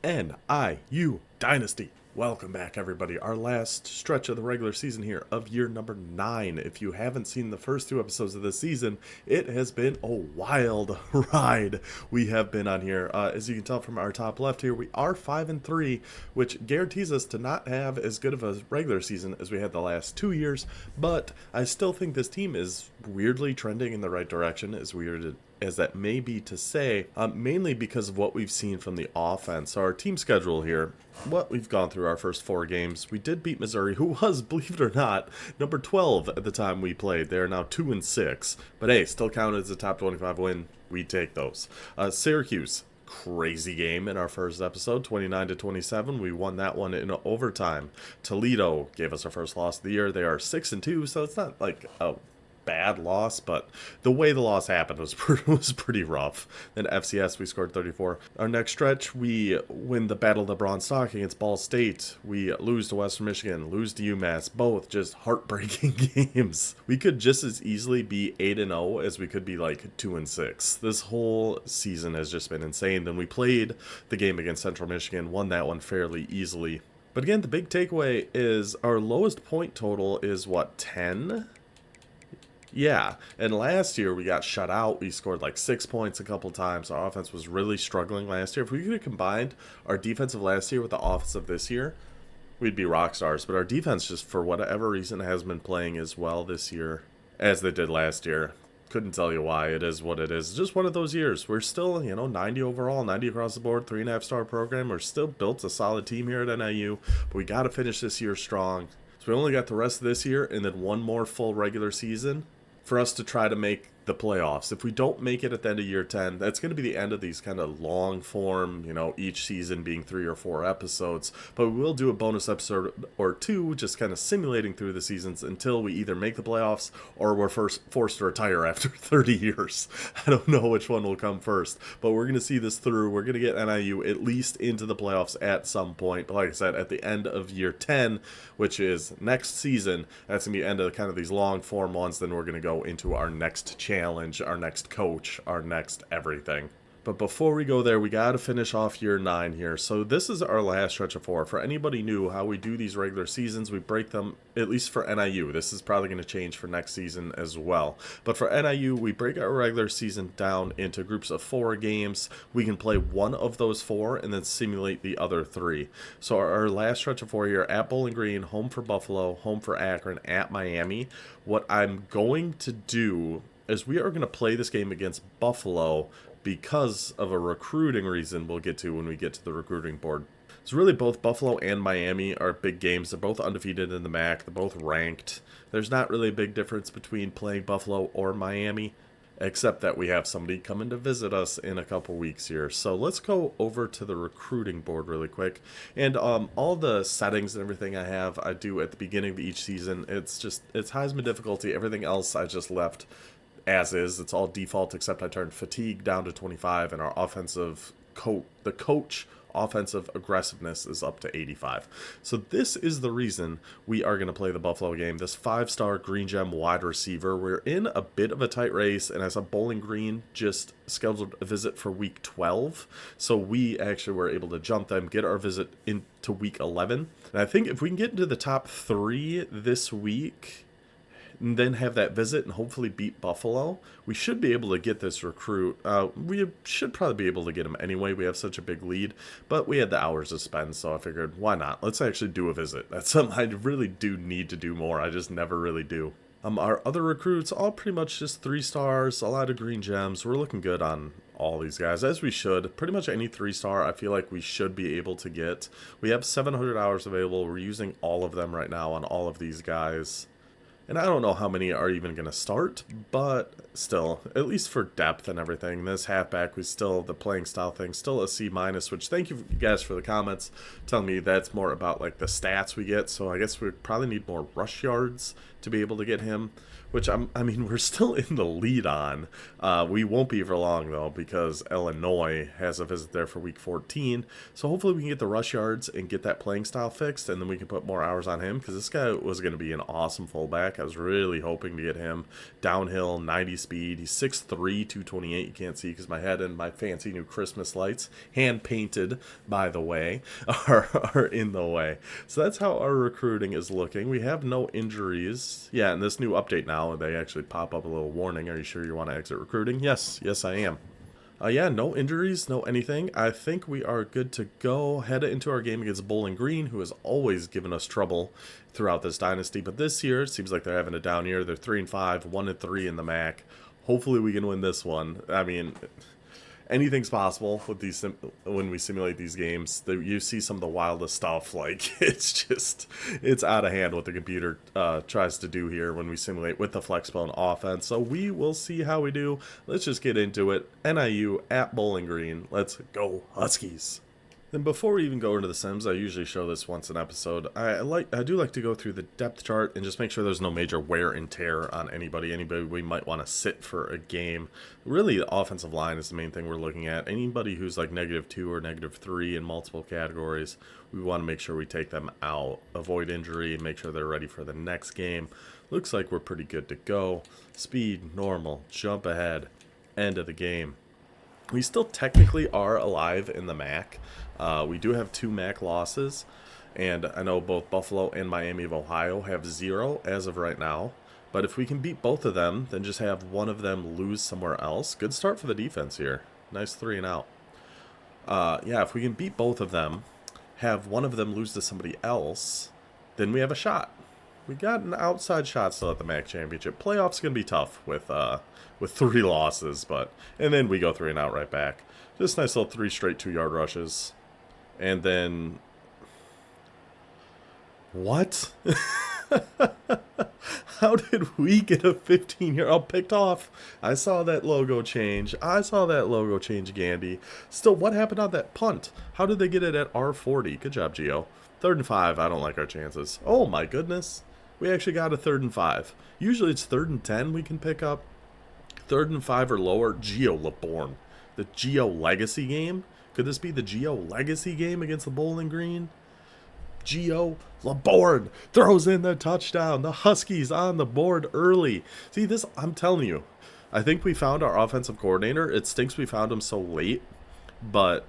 NIU Dynasty. Welcome back, everybody. Our last stretch of the regular season here of year number 9. If you haven't seen the first 2 episodes of this season, it has been a wild ride we have been on here. As you can tell from our top left here, we are 5-3, which guarantees us to not have as good of a regular season as we had the last 2 years, but I still think this team is weirdly trending in the right direction, as weird as that may be to say, mainly because of what we've seen from the offense. So our team schedule here, what we've gone through our first 4 games, we did beat Missouri, who was, believe it or not, number 12 at the time we played. They are now 2-6, but hey, still counted as a top 25 win. We take those. Syracuse, crazy game in our first episode, 29-27. We won that one in overtime. Toledo gave us our first loss of the year. They are 6-2, so it's not like a bad loss, but the way the loss happened was pretty rough. Then FCS, we scored 34. Our next stretch, we win the Battle of the Bronze Stalk against Ball State. We lose to Western Michigan, lose to UMass, both just heartbreaking games. We could just as easily be 8-0 as we could be like 2-6. This whole season has just been insane. Then we played the game against Central Michigan, won that one fairly easily. But again, the big takeaway is our lowest point total is what, 10? Yeah, and last year we got shut out. We scored like 6 points a couple times. Our offense was really struggling last year. If we could have combined our defense of last year with the offense of this year, we'd be rock stars. But our defense, just for whatever reason, has been playing as well this year as they did last year. Couldn't tell you why. It is what it is. It's just one of those years. We're still, 90 overall, 90 across the board, 3.5-star program. We're still built a solid team here at NIU, but we got to finish this year strong. So we only got the rest of this year and then one more full regular season for us to try to make the playoffs. If we don't make it at the end of year 10, that's going to be the end of these kind of long form, each season being 3 or 4 episodes. But we will do a bonus episode or 2, just kind of simulating through the seasons until we either make the playoffs or we're forced to retire after 30 years. I don't know which one will come first, but we're going to see this through. We're going to get NIU at least into the playoffs at some point. But like I said, at the end of year 10, which is next season, that's going to be the end of kind of these long form ones. Then we're going to go into our next challenge, our next coach, our next everything. But before we go there, we got to finish off year 9 here. So this is our last stretch of 4. For anybody new, how we do these regular seasons, we break them, at least for NIU. This is probably going to change for next season as well. But for NIU, we break our regular season down into groups of 4 games. We can play one of those 4 and then simulate the other 3. So our last stretch of 4 here, at Bowling Green, home for Buffalo, home for Akron, at Miami. What I'm going to do is we are going to play this game against Buffalo because of a recruiting reason we'll get to when we get to the recruiting board. So really both Buffalo and Miami are big games. They're both undefeated in the MAC. They're both ranked. There's not really a big difference between playing Buffalo or Miami, except that we have somebody coming to visit us in a couple weeks here. So let's go over to the recruiting board really quick. And all the settings and everything I do at the beginning of each season. It's Heisman difficulty. Everything else I just left as is. It's all default, except I turned fatigue down to 25, and our the coach offensive aggressiveness is up to 85. So this is the reason we are going to play the Buffalo game. This 5-star Green Gem wide receiver. We're in a bit of a tight race, and I saw Bowling Green just scheduled a visit for week 12. So we actually were able to jump them, get our visit into week 11. And I think if we can get into the top 3 this week, and then have that visit and hopefully beat Buffalo, we should be able to get this recruit. We should probably be able to get him anyway. We have such a big lead, but we had the hours to spend, so I figured, why not? Let's actually do a visit. That's something I really do need to do more. I just never really do. Our other recruits, all pretty much just 3 stars, a lot of green gems. We're looking good on all these guys, as we should. Pretty much any 3-star I feel like we should be able to get. We have 700 hours available. We're using all of them right now on all of these guys. And I don't know how many are even going to start, but still, at least for depth and everything, this halfback, the playing style thing, still a C-, which thank you guys for the comments telling me that's more about like the stats we get. So I guess we probably need more rush yards to be able to get him. which I mean, we're still in the lead on. We won't be for long, though, because Illinois has a visit there for week 14. So hopefully we can get the rush yards and get that playing style fixed, and then we can put more hours on him, because this guy was going to be an awesome fullback. I was really hoping to get him downhill, 90 speed. He's 6'3", 228. You can't see because my head and my fancy new Christmas lights, hand-painted, by the way, are in the way. So that's how our recruiting is looking. We have no injuries. Yeah, and this new update now, they actually pop up a little warning. Are you sure you want to exit recruiting? Yes, I am. Yeah, no injuries, no anything. I think we are good to go. Head into our game against Bowling Green, who has always given us trouble throughout this dynasty. But this year, it seems like they're having a down year. They're 3-5, 1-3 in the MAC. Hopefully we can win this one. I mean, anything's possible with these when we simulate these games. You see some of the wildest stuff. Like, it's out of hand what the computer tries to do here when we simulate with the Flexbone offense. So we will see how we do. Let's just get into it. NIU at Bowling Green. Let's go Huskies. Then before we even go into the sims, I usually show this once an episode. I do like to go through the depth chart and just make sure there's no major wear and tear on anybody we might want to sit for a game. Really, the offensive line is the main thing we're looking at. Anybody who's like -2 or -3 in multiple categories, we want to make sure we take them out, avoid injury, and make sure they're ready for the next game. Looks like we're pretty good to go. Speed, normal, jump ahead, end of the game. We still technically are alive in the MAC. We do have 2 MAC losses, and I know both Buffalo and Miami of Ohio have 0 as of right now. But if we can beat both of them, then just have one of them lose somewhere else. Good start for the defense here. Nice 3 and out. Yeah, if we can beat both of them, have one of them lose to somebody else, then we have a shot. We got an outside shot still at the MAC championship. Playoffs going to be tough with 3 losses, and then we go 3 and out right back. Just nice little 3 straight 2-yard rushes. And then, what? How did we get a 15-yard? Oh, picked off. I saw that logo change. Gandy. Still, what happened on that punt? How did they get it at R40? Good job, Gio. 3rd and 5. I don't like our chances. Oh, my goodness. We actually got a 3rd and 5. Usually it's 3rd and 10 we can pick up. 3rd and 5 or lower. Gio LeBourne. The Gio Legacy game? Could this be the Gio Legacy game against the Bowling Green? Gio LeBourne throws in the touchdown. The Huskies on the board early. See, this, I'm telling you, I think we found our offensive coordinator. It stinks we found him so late, but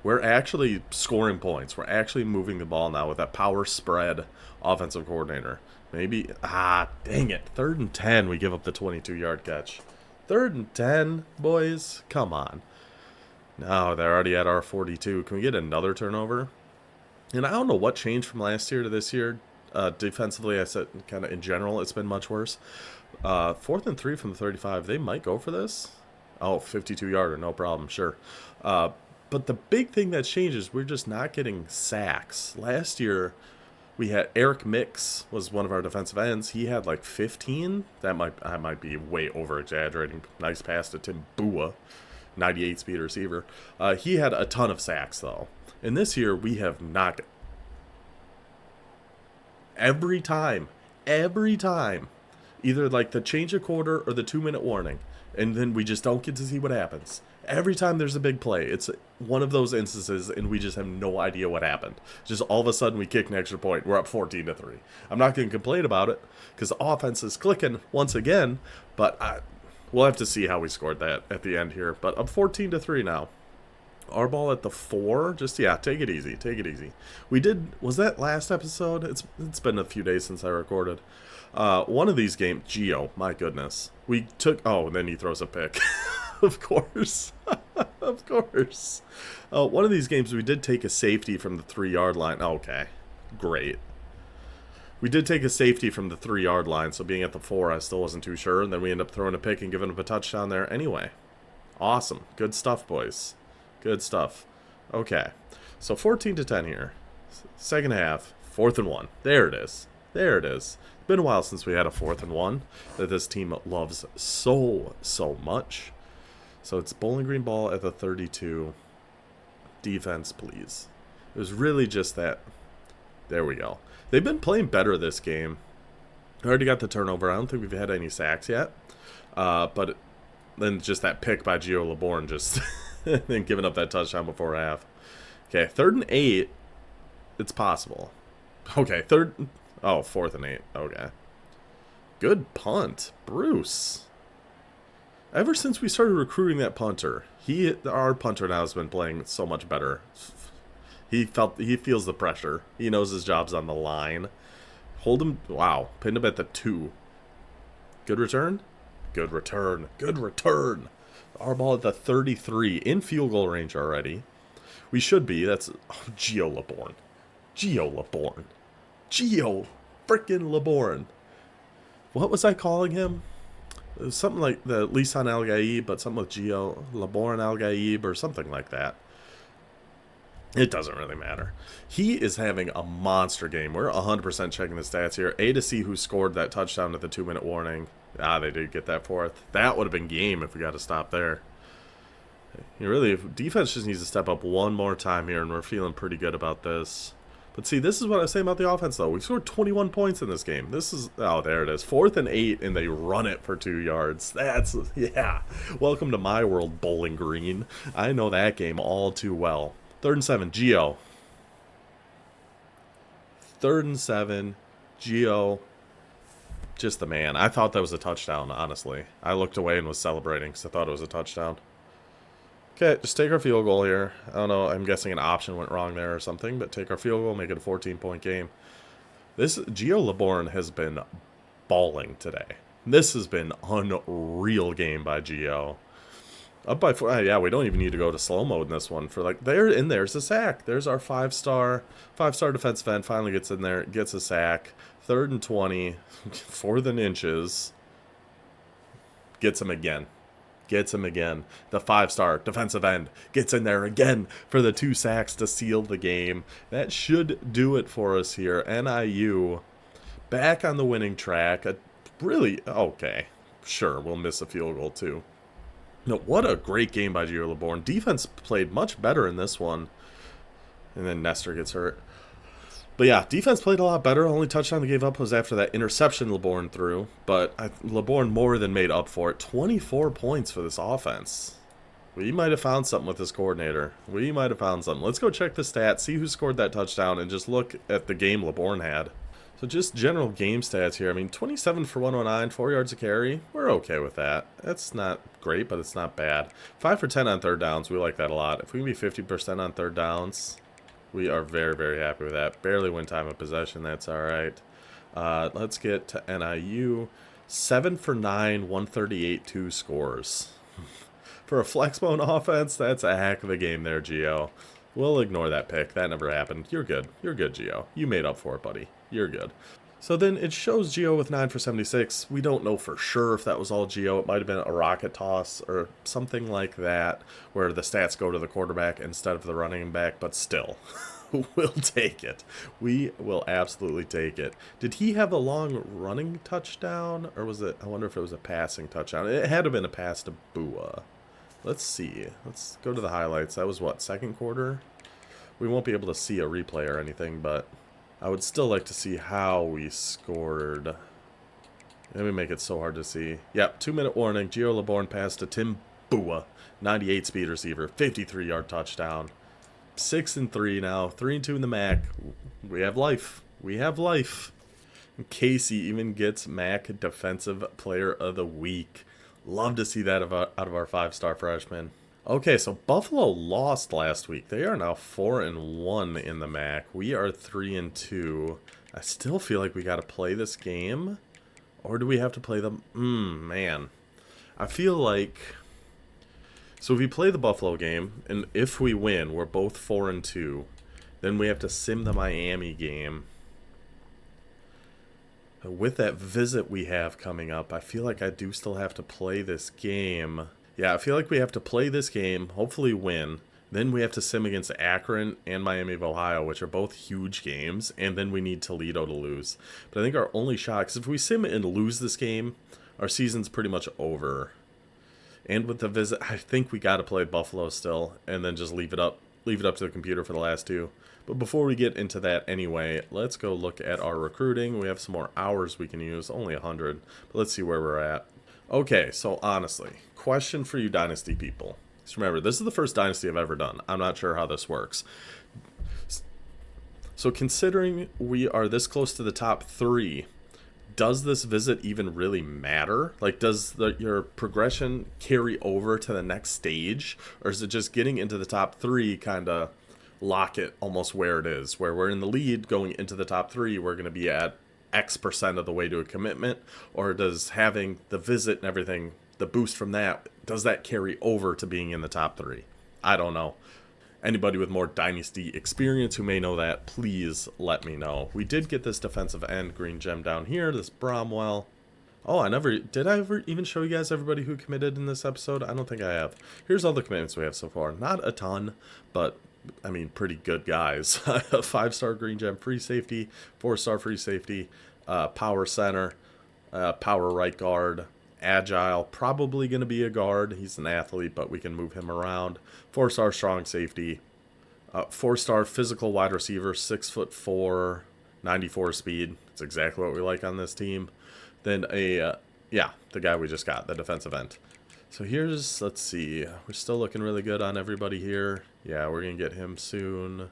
we're actually scoring points. We're actually moving the ball now with that power spread offensive coordinator. Maybe, dang it. 3rd and 10, we give up the 22-yard catch. 3rd and 10, boys? Come on. No, they're already at our 42. Can we get another turnover? And I don't know what changed from last year to this year. Defensively, I said kind of in general, it's been much worse. 4th and 3 from the 35. They might go for this. Oh, 52-yarder, no problem, sure. But the big thing that changes, we're just not getting sacks. Last year, we had Eric Mix was one of our defensive ends. He had like 15. I might be way over-exaggerating. Nice pass to Tim Bua. 98 speed receiver. He had a ton of sacks, though. And this year, we have not. Every time, either like the change of quarter or the 2-minute warning, and then we just don't get to see what happens. Every time there's a big play, it's one of those instances, and we just have no idea what happened. Just all of a sudden, we kick an extra point. We're up 14-3. I'm not going to complain about it, because the offense is clicking once again, but we'll have to see how we scored that at the end here. But up 14-3 now. Our ball at the 4. Just, yeah, take it easy. Was that last episode? It's been a few days since I recorded. One of these games, Gio, my goodness. We took, and then he throws a pick. Of course. Of course. One of these games, we did take a safety from the 3-yard line. Okay, great. We did take a safety from the 3-yard line, so being at the 4, I still wasn't too sure. And then we end up throwing a pick and giving up a touchdown there anyway. Awesome. Good stuff, boys. Good stuff. Okay. So 14-10 here. Second half, 4th and 1. There it is. It's been a while since we had a 4th and 1 that this team loves so much. So it's Bowling Green ball at the 32. Defense, please. It was really just that. There we go. They've been playing better this game. We already got the turnover. I don't think we've had any sacks yet. But then just that pick by Gio LeBourne just then giving up that touchdown before half. Okay, 3rd and 8. It's possible. Okay, 4th and 8. Okay. Good punt. Bruce. Ever since we started recruiting that punter, our punter now has been playing so much better. He feels the pressure. He knows his job's on the line. Hold him. Wow. Pinned him at the 2. Good return? Good return. Good return. Our ball at the 33. In field goal range already. We should be. That's Gio LeBourne. Gio LeBourne. Gio frickin' LeBourne. What was I calling him? It was something like the Lisan Al Gaib, but something with Gio LeBourne Al Gaib or something like that. It doesn't really matter. He is having a monster game. We're 100% checking the stats here. A, to see who scored that touchdown at the 2-minute warning. They did get that 4th. That would have been game if we got to stop there. Defense just needs to step up one more time here, and we're feeling pretty good about this. But see, this is what I was saying about the offense, though. We scored 21 points in this game. There it is. 4th and 8, and they run it for 2 yards. Yeah. Welcome to my world, Bowling Green. I know that game all too well. 3rd and 7, Gio. 3rd and 7, Gio. Just the man. I thought that was a touchdown, honestly. I looked away and was celebrating because I thought it was a touchdown. Okay, just take our field goal here. I don't know, I'm guessing an option went wrong there or something, but take our field goal, make it a 14-point game. This Gio LeBourne has been balling today. This has been unreal game by Gio. Up by 4. Yeah, we don't even need to go to slow mode in this one for there's a sack. There's our 5-star defensive end finally gets in there, gets a sack. 3rd and 20, 4th and inches. Gets him again. The 5-star defensive end gets in there again for the 2 sacks to seal the game. That should do it for us here. NIU back on the winning track. Okay. Sure, we'll miss a field goal too. No, what a great game by Gio LeBourne. Defense played much better in this one. And then Nestor gets hurt. But yeah, defense played a lot better. Only touchdown they gave up was after that interception LeBourne threw. But LeBourne more than made up for it. 24 points for this offense. We might have found something with this coordinator. Let's go check the stats, see who scored that touchdown, and just look at the game LeBourne had. So just general game stats here. I mean, 27 for 109, 4 yards a carry. We're okay with that. That's not great, but it's not bad. 5 for 10 on 3rd downs. We like that a lot. If we can be 50% on 3rd downs, we are very, very happy with that. Barely win time of possession. That's all right. Let's get to NIU. 7 for 9, 138, 2 scores. For a Flexbone offense, that's a heck of a game there, Gio. We'll ignore that pick. That never happened. You're good. You're good, Gio. You made up for it, buddy. You're good. So then it shows Gio with 9 for 76. We don't know for sure if that was all Gio. It might have been a rocket toss or something like that where the stats go to the quarterback instead of the running back, but still, we'll take it. We will absolutely take it. Did he have a long running touchdown or was it, I wonder if it was a passing touchdown. It had to have been a pass to Bua. Let's see. Let's go to the highlights. That was what, 2nd quarter? We won't be able to see a replay or anything, but I would still like to see how we scored. Let me make it so hard to see. Yep, 2-minute warning. Gio LeBourne pass to Tim Bua. 98 speed receiver. 53-yard touchdown. 6-3 now. 3-2 in the MAC. We have life. And Casey even gets MAC Defensive Player of the Week. Love to see that out of our 5-star freshman. Okay, so Buffalo lost last week. They are now 4-1 in the MAC. We are 3-2. I still feel like we got to play this game. Or do we have to play them? Man. I feel like... So if we play the Buffalo game, and if we win, we're both 4-2. Then we have to sim the Miami game. With that visit we have coming up, I feel like I do still have to play this game. Yeah, I feel like we have to play this game, hopefully win. Then we have to sim against Akron and Miami of Ohio, which are both huge games. And then we need Toledo to lose. But I think our only shot, because if we sim and lose this game, our season's pretty much over. And with the visit, I think we got to play Buffalo still. And then just leave it up leave it up to the computer for the last two. But before we get into that anyway, let's go look at our recruiting. We have some more hours we can use, only 100, but let's see where we're at. Okay, so honestly, question for you Dynasty people. Just remember, this is the first Dynasty I've ever done. I'm not sure how this works. So considering we are this close to the top 3, does this visit even really matter? Like, does your progression carry over to the next stage? Or is it just getting into the top 3 kind of lock it almost where it is? Where we're in the lead going into the top 3, we're going to be at X% of the way to a commitment? Or does having the visit and everything, the boost from that, does that carry over to being in the top 3? I don't know. Anybody with more Dynasty experience who may know that, please let me know. We did get this defensive end green gem down here, this Bromwell. Oh, did I ever even show you guys everybody who committed in this episode? I don't think I have. Here's all the commitments we have so far. Not a ton, but I mean, pretty good guys. A 5-star green gem free safety, 4-star free safety, power center, power right guard, agile, probably going to be a guard. He's an athlete, but we can move him around. 4-star strong safety, 4-star physical wide receiver, 6'4", 94 speed. That's exactly what we like on this team. Then the guy we just got, the defensive end. So here's, let's see, we're still looking really good on everybody here. Yeah, we're going to get him soon.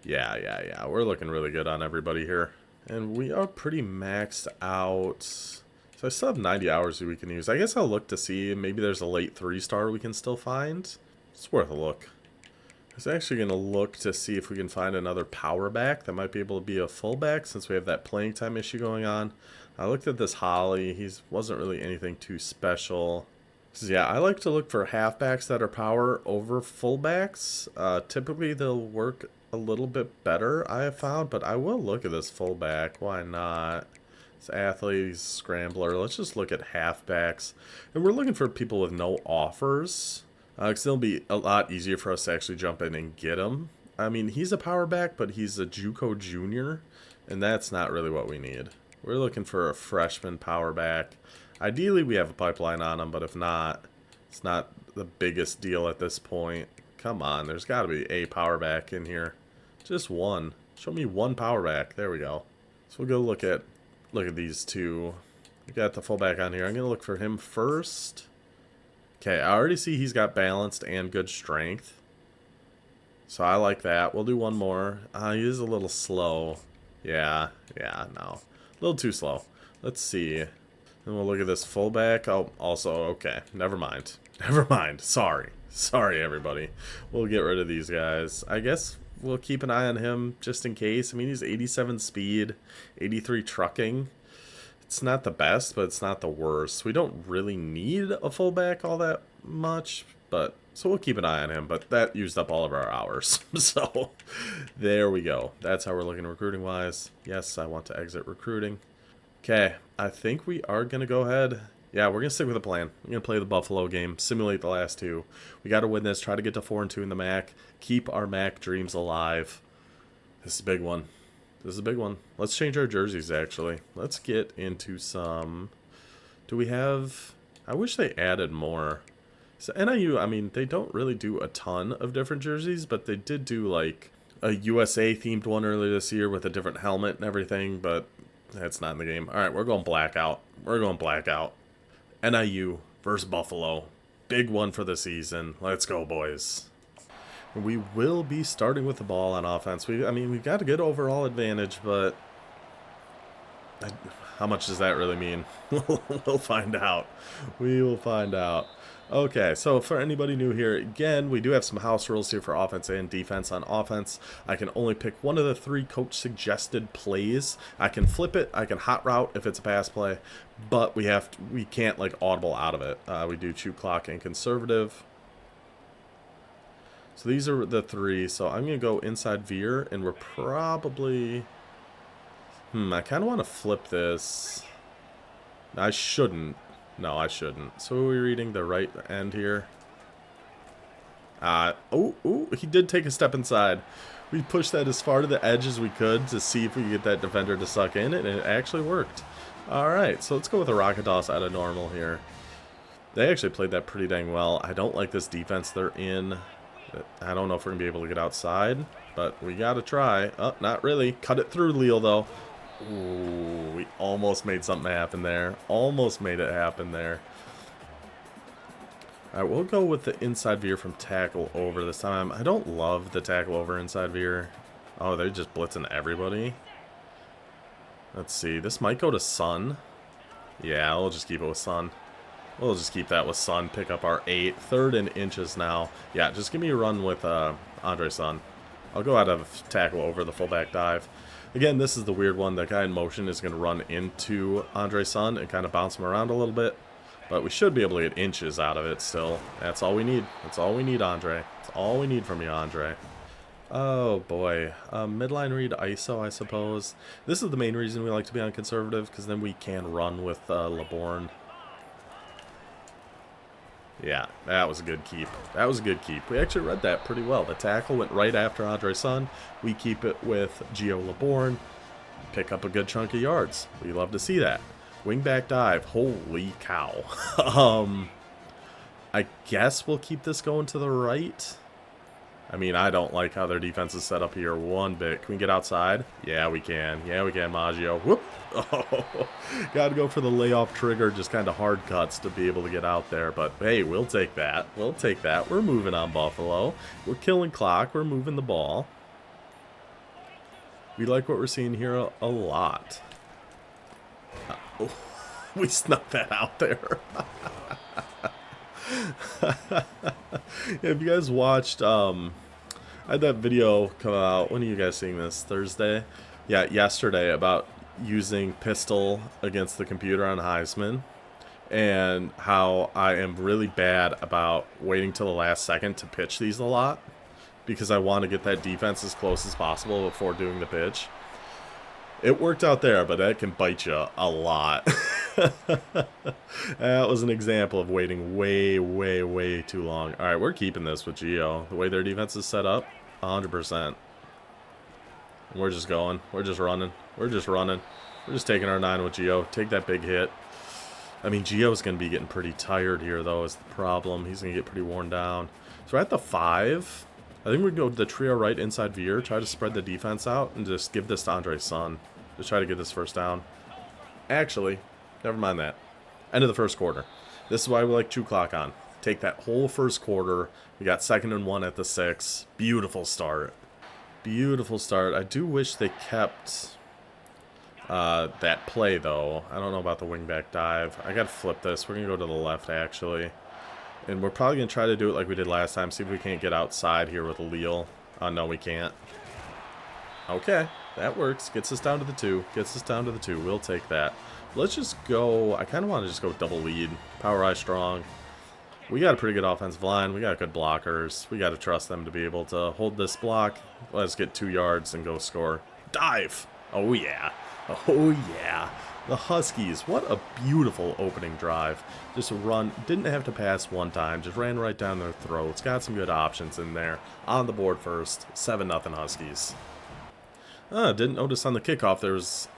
Yeah, we're looking really good on everybody here. And we are pretty maxed out. So I still have 90 hours we can use. I guess I'll look to see, maybe there's a late 3-star we can still find. It's worth a look. I was actually going to look to see if we can find another power back that might be able to be a fullback since we have that playing time issue going on. I looked at this Holly. He wasn't really anything too special. So yeah, I like to look for halfbacks that are power over fullbacks. Typically they'll work a little bit better, I have found, but I will look at this fullback. Why not? It's athlete, he's scrambler. Let's just look at halfbacks. And we're looking for people with no offers. Because it'll be a lot easier for us to actually jump in and get him. I mean, he's a power back, but he's a JUCO junior. And that's not really what we need. We're looking for a freshman power back. Ideally, we have a pipeline on him, but if not, it's not the biggest deal at this point. Come on, there's got to be a power back in here. Just one. Show me one power back. There we go. So we'll go look at these two. We got the fullback on here. I'm going to look for him first. Okay, I already see he's got balanced and good strength. So I like that. We'll do one more. He is a little slow. Yeah, no. A little too slow. Let's see. And we'll look at this fullback. Oh, also, okay. Never mind. Sorry, everybody. We'll get rid of these guys. I guess we'll keep an eye on him just in case. I mean, he's 87 speed, 83 trucking. It's not the best, but it's not the worst. We don't really need a fullback all that much, but so we'll keep an eye on him. But that used up all of our hours. So there we go. That's how we're looking recruiting-wise. Yes, I want to exit recruiting. Okay, I think we are going to go ahead. Yeah, we're going to stick with the plan. We're going to play the Buffalo game, simulate the last two. We got to win this, try to get to 4-2 in the MAC, keep our MAC dreams alive. This is a big one. Let's change our jerseys, actually. Let's get into some... Do we have... I wish they added more. So NIU, I mean, they don't really do a ton of different jerseys, but they did do, like, a USA-themed one earlier this year with a different helmet and everything, but that's not in the game. All right, we're going blackout. NIU versus Buffalo. Big one for the season. Let's go, boys. We will be starting with the ball on offense. We've got a good overall advantage, but how much does that really mean? We'll find out. We will find out. Okay, so for anybody new here, again, we do have some house rules here for offense and defense. On offense, I can only pick one of the 3 coach-suggested plays. I can flip it, I can hot route if it's a pass play, but we can't, like, audible out of it. We do chew clock and conservative. So these are the 3. So I'm going to go inside veer, and we're probably... I kind of want to flip this. I shouldn't. No, I shouldn't. So are we reading the right end here? He did take a step inside. We pushed that as far to the edge as we could to see if we could get that defender to suck in, and it actually worked. Alright, so let's go with a rocket toss out of normal here. They actually played that pretty dang well. I don't like this defense they're in. I don't know if we're going to be able to get outside, but we got to try. Oh, not really. Cut it through, Leal, though. Ooh, we almost made something happen there. Almost made it happen there. All right, we'll go with the inside veer from tackle over this time. I don't love the tackle over inside veer. Oh, they're just blitzing everybody. Let's see. This might go to Sun. Yeah, we'll just keep it with Sun. We'll just keep that with Sun. Pick up our 8. 3rd and inches now. Yeah, just give me a run with Andre Sun. I'll go out of tackle over the fullback dive. Again, this is the weird one. The guy in motion is going to run into Andre Sun and kind of bounce him around a little bit. But we should be able to get inches out of it still. That's all we need. That's all we need, Andre. That's all we need from you, Andre. Oh, boy. Midline read ISO, I suppose. This is the main reason we like to be on conservative, because then we can run with LeBourne. Yeah, that was a good keep. That was a good keep. We actually read that pretty well. The tackle went right after Andre Sun. We keep it with Gio LeBourne. Pick up a good chunk of yards. We love to see that. Wingback dive. Holy cow. I guess we'll keep this going to the right. I mean, I don't like how their defense is set up here one bit. Can we get outside? Yeah, we can. Yeah, we can, Maggio. Whoop. Oh, got to go for the layoff trigger. Just kind of hard cuts to be able to get out there. But, hey, we'll take that. We'll take that. We're moving on Buffalo. We're killing clock. We're moving the ball. We like what we're seeing here a lot. Oh, we snuck that out there. Have you guys watched I had that video come out, when are you guys seeing this? Thursday? Yeah, yesterday, about using pistol against the computer on Heisman, and how I am really bad about waiting till the last second to pitch these a lot, because I want to get that defense as close as possible before doing the pitch. It worked out there, but that can bite you a lot. That was an example of waiting way, way, way too long. All right, we're keeping this with Gio. The way their defense is set up, 100%. We're just going. We're just running. We're just running. We're just taking our 9 with Gio. Take that big hit. I mean, Gio's going to be getting pretty tired here, though, is the problem. He's going to get pretty worn down. So we're at the 5. I think we can go to the trio right inside veer, try to spread the defense out, and just give this to Andre Sun. Just try to get this first down. Actually, never mind that. End of the first quarter. This is why we like chew clock on. Take that whole first quarter. We got 2nd and 1 at the 6. Beautiful start. Beautiful start. I do wish they kept that play, though. I don't know about the wingback dive. I got to flip this. We're going to go to the left, actually. And we're probably going to try to do it like we did last time. See if we can't get outside here with Leal. No, we can't. Okay, that works. Gets us down to the 2. Gets us down to the 2. We'll take that. Let's just go. I kind of want to just go double lead. Power eye strong. We got a pretty good offensive line. We got good blockers. We got to trust them to be able to hold this block. Let's get 2 yards and go score. Dive. Oh, yeah. Oh, yeah. The Huskies. What a beautiful opening drive. Just run. Didn't have to pass one time. Just ran right down their throats. Got some good options in there. On the board first. 7-0 Huskies. Didn't notice on the kickoff there was...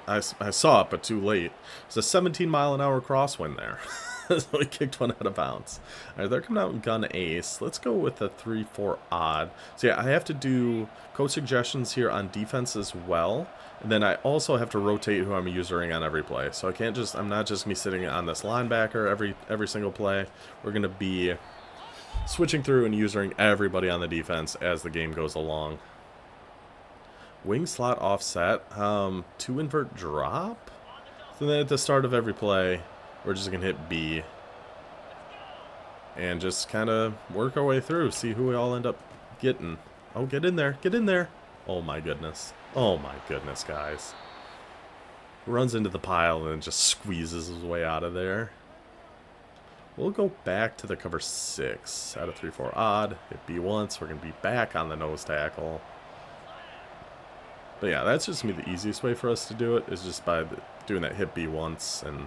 I saw it, but too late. It's a 17-mile-an-hour crosswind there. So he kicked one out of bounds. All right, they're coming out in gun ace. Let's go with a 3-4 odd. So yeah, I have to do code suggestions here on defense as well. And then I also have to rotate who I'm using on every play. So I can't just, I'm not just me sitting on this linebacker every single play. We're going to be switching through and using everybody on the defense as the game goes along. Wing slot offset, 2 invert drop. So then at the start of every play, we're just going to hit B. And just kind of work our way through, see who we all end up getting. Oh, get in there, get in there. Oh my goodness. Oh my goodness, guys. Runs into the pile and just squeezes his way out of there. We'll go back to the cover 6 out of 3-4 odd. Hit B once, we're going to be back on the nose tackle. But yeah, that's just going to be the easiest way for us to do it, is just by doing that hit B once and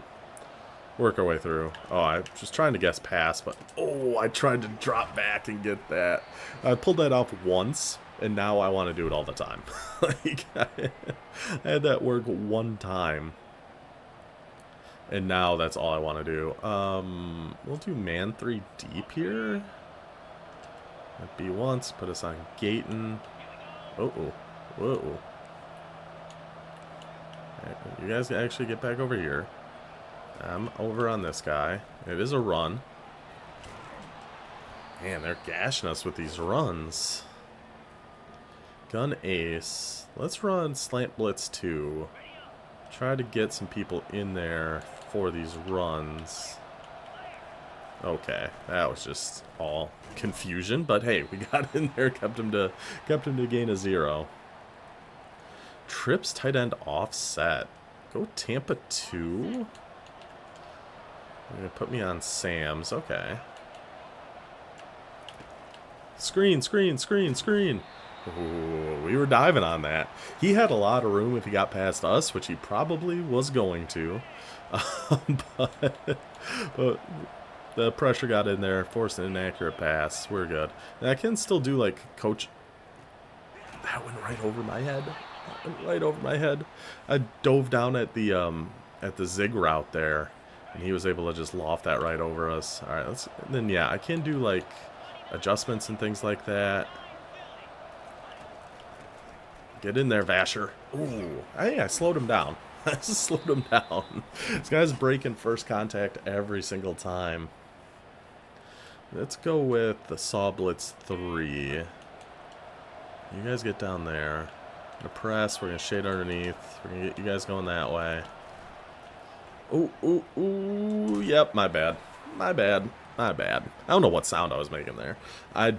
work our way through. Oh, I was trying to guess pass, but oh, I tried to drop back and get that. I pulled that off once, and now I want to do it all the time. Like, I had that work one time, and now that's all I want to do. We'll do man 3 deep here. That B once, put us on Gayton. Uh-oh. Whoa. You guys actually get back over here. I'm over on this guy. It is a run. Man, they're gashing us with these runs. Gun ace. Let's run slant blitz 2. Try to get some people in there for these runs. Okay, that was just all confusion, but hey, we got in there, kept him to gain a 0. Trips tight end offset. Go Tampa 2. You're gonna put me on Sam's. Okay. Screen, screen, screen, screen. Ooh, we were diving on that. He had a lot of room if he got past us, which he probably was going to. But the pressure got in there, forced an inaccurate pass. We're good. And I can still do, like, coach. That went right over my head. That went right over my head. I dove down at the zig route there, and he was able to just loft that right over us. All right, let's. Then yeah, I can do like adjustments and things like that. Get in there, Vasher. Ooh, I slowed him down. I just slowed him down. This guy's breaking first contact every single time. Let's go with the Saw Blitz 3. You guys get down there. I'm gonna press. We're gonna shade underneath. We're gonna get you guys going that way. Ooh, ooh, ooh. Yep, my bad. My bad. My bad. I don't know what sound I was making there. I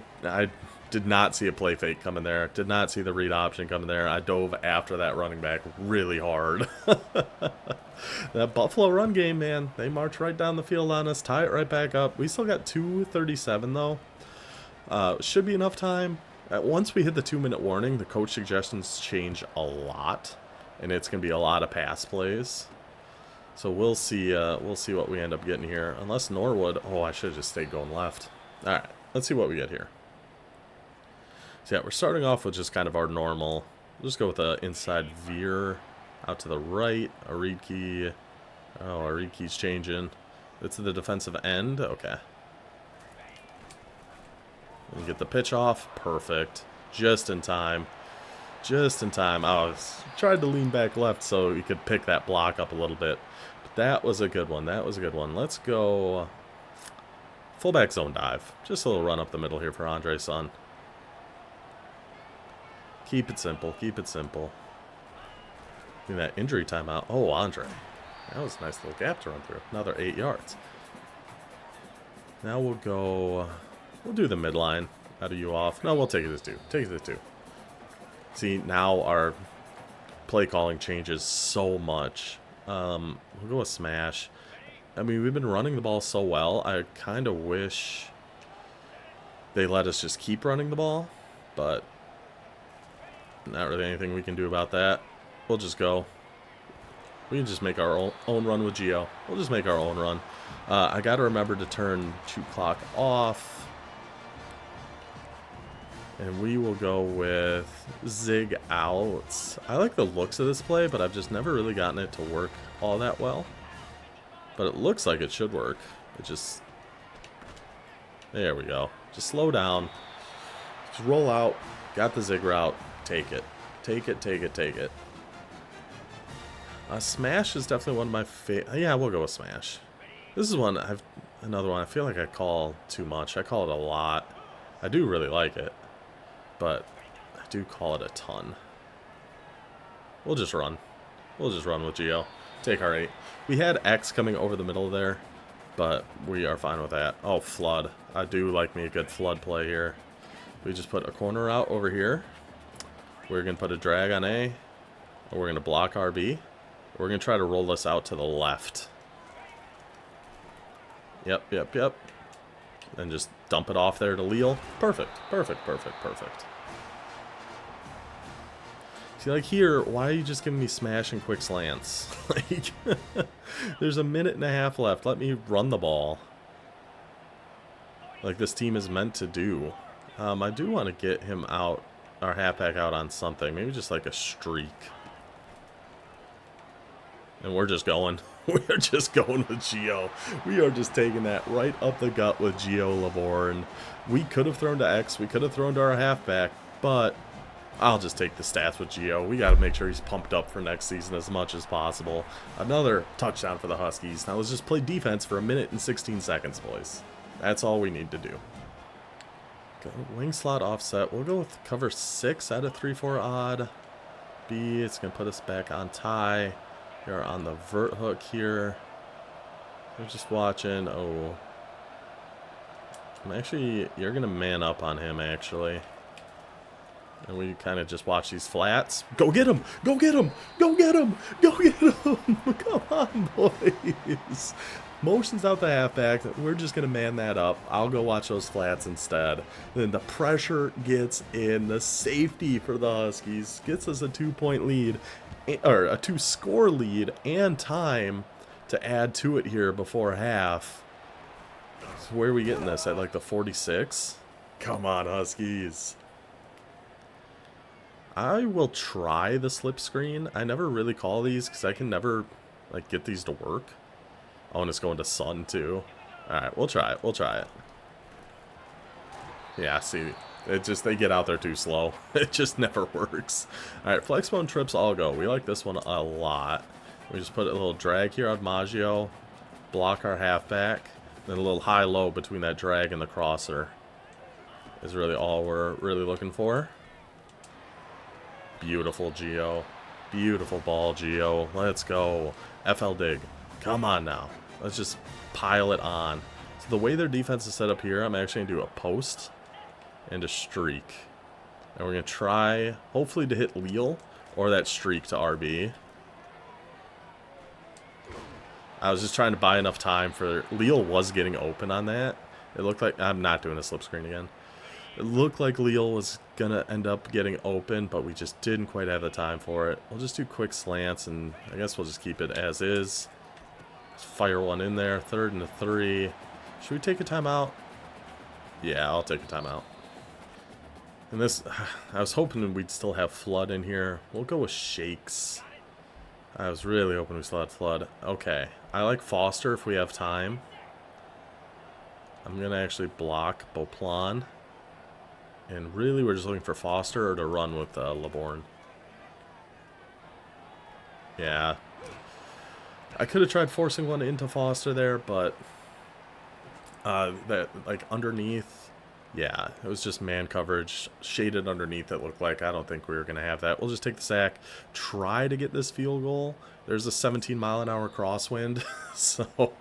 did not see a play fake coming there. Did not see the read option coming there. I dove after that running back really hard. That Buffalo run game, man. They march right down the field on us. Tie it right back up. We still got 2:37 though. Should be enough time. Once we hit the 2-minute warning, the coach suggestions change a lot, and it's gonna be a lot of pass plays. So we'll see what we end up getting here. Unless Norwood. Oh, I should have just stayed going left. All right, let's see what we get here. So yeah, we're starting off with just kind of our normal. We'll just go with the inside veer out to the right. A read key. Oh, our read key's changing. It's the defensive end. Okay. And get the pitch off. Perfect. Just in time. Just in time. I tried to lean back left so you could pick that block up a little bit. But that was a good one. That was a good one. Let's go fullback zone dive. Just a little run up the middle here for Andre's son. Keep it simple. Keep it simple. Getting that injury timeout. Oh, Andre. That was a nice little gap to run through. Another 8 yards. Now we'll go. We'll do the midline. How do you off? No, we'll take it as 2. Take it as 2. See, now our play calling changes so much. We'll go with smash. I mean, we've been running the ball so well. I kind of wish they let us just keep running the ball, but not really anything we can do about that. We'll just go. We can just make our own run with Gio. We'll just make our own run. I got to remember to turn shoot clock off. And we will go with zig outs. I like the looks of this play, but I've just never really gotten it to work all that well. But it looks like it should work. It just... There we go. Just slow down. Just roll out. Got the zig route. Take it. Take it, take it, take it. Smash is definitely one of my favorite. Yeah, we'll go with smash. This is one, another one I feel like I call too much. I call it a lot. I do really like it, but I do call it a ton. We'll just run. We'll just run with Gio. Take our 8. We had X coming over the middle there, but we are fine with that. Oh, flood. I do like me a good flood play here. We just put a corner out over here. We're going to put a drag on A. Or we're going to block RB. We're going to try to roll this out to the left. Yep, yep, yep. And just dump it off there to Leal. Perfect, perfect, perfect, perfect. See, like here, why are you just giving me smash and quick slants? Like, there's a minute and a half left. Let me run the ball. Like this team is meant to do. I do want to get him out, our halfback out on something. Maybe just like a streak. And we're just going. We're just going with Gio. We are just taking that right up the gut with Gio Laborn. We could have thrown to X. We could have thrown to our halfback. But I'll just take the stats with Gio. We got to make sure he's pumped up for next season as much as possible. Another touchdown for the Huskies. Now let's just play defense for 1 minute and 16 seconds, boys. That's all we need to do. Go wing slot offset. We'll go with cover 6 out of 3-4 odd. B, it's going to put us back on tie. You're on the vert hook here. We're just watching. Oh. You're going to man up on him, actually. And we kind of just watch these flats. Go get him! Go get him! Go get him! Go get him! Come on, boys. Motion's out the halfback. We're just going to man that up. I'll go watch those flats instead. Then the pressure gets in. The safety for the Huskies gets us a 2-point lead. Or a 2-score lead and time to add to it here before half. So where are we getting this? At like the 46? Come on, Huskies. I will try the slip screen. I never really call these because I can never like get these to work. Oh, and it's going to Sun too. Alright, we'll try it. We'll try it. Yeah, see. They get out there too slow. It just never works. Alright, Flexbone trips all go. We like this one a lot. We just put a little drag here on Maggio. Block our halfback. Then a little high-low between that drag and the crosser. Is really all we're really looking for. Beautiful, Gio. Beautiful ball, Gio. Let's go. FL dig. Come on now. Let's just pile it on. So the way their defense is set up here, I'm actually going to do a post and a streak. And we're going to try, hopefully, to hit Leal or that streak to RB. I was just trying to buy enough time for... Leal was getting open on that. It looked like... I'm not doing a slip screen again. It looked like Leal was going to end up getting open, but we just didn't quite have the time for it. We'll just do quick slants, and I guess we'll just keep it as is. Let's fire one in there. 3rd and 3. Should we take a timeout? Yeah, I'll take a timeout. And this, I was hoping we'd still have Flood in here. We'll go with Shakes. I was really hoping we still had Flood. Okay. I like Foster if we have time. I'm going to actually block Beauplan. And really, we're just looking for Foster or to run with Laborn. Yeah. I could have tried forcing one into Foster there, but that like underneath, yeah, it was just man coverage shaded underneath. It looked like I don't think we were gonna have that. We'll just take the sack, try to get this field goal. There's a 17-mile-an-hour crosswind, so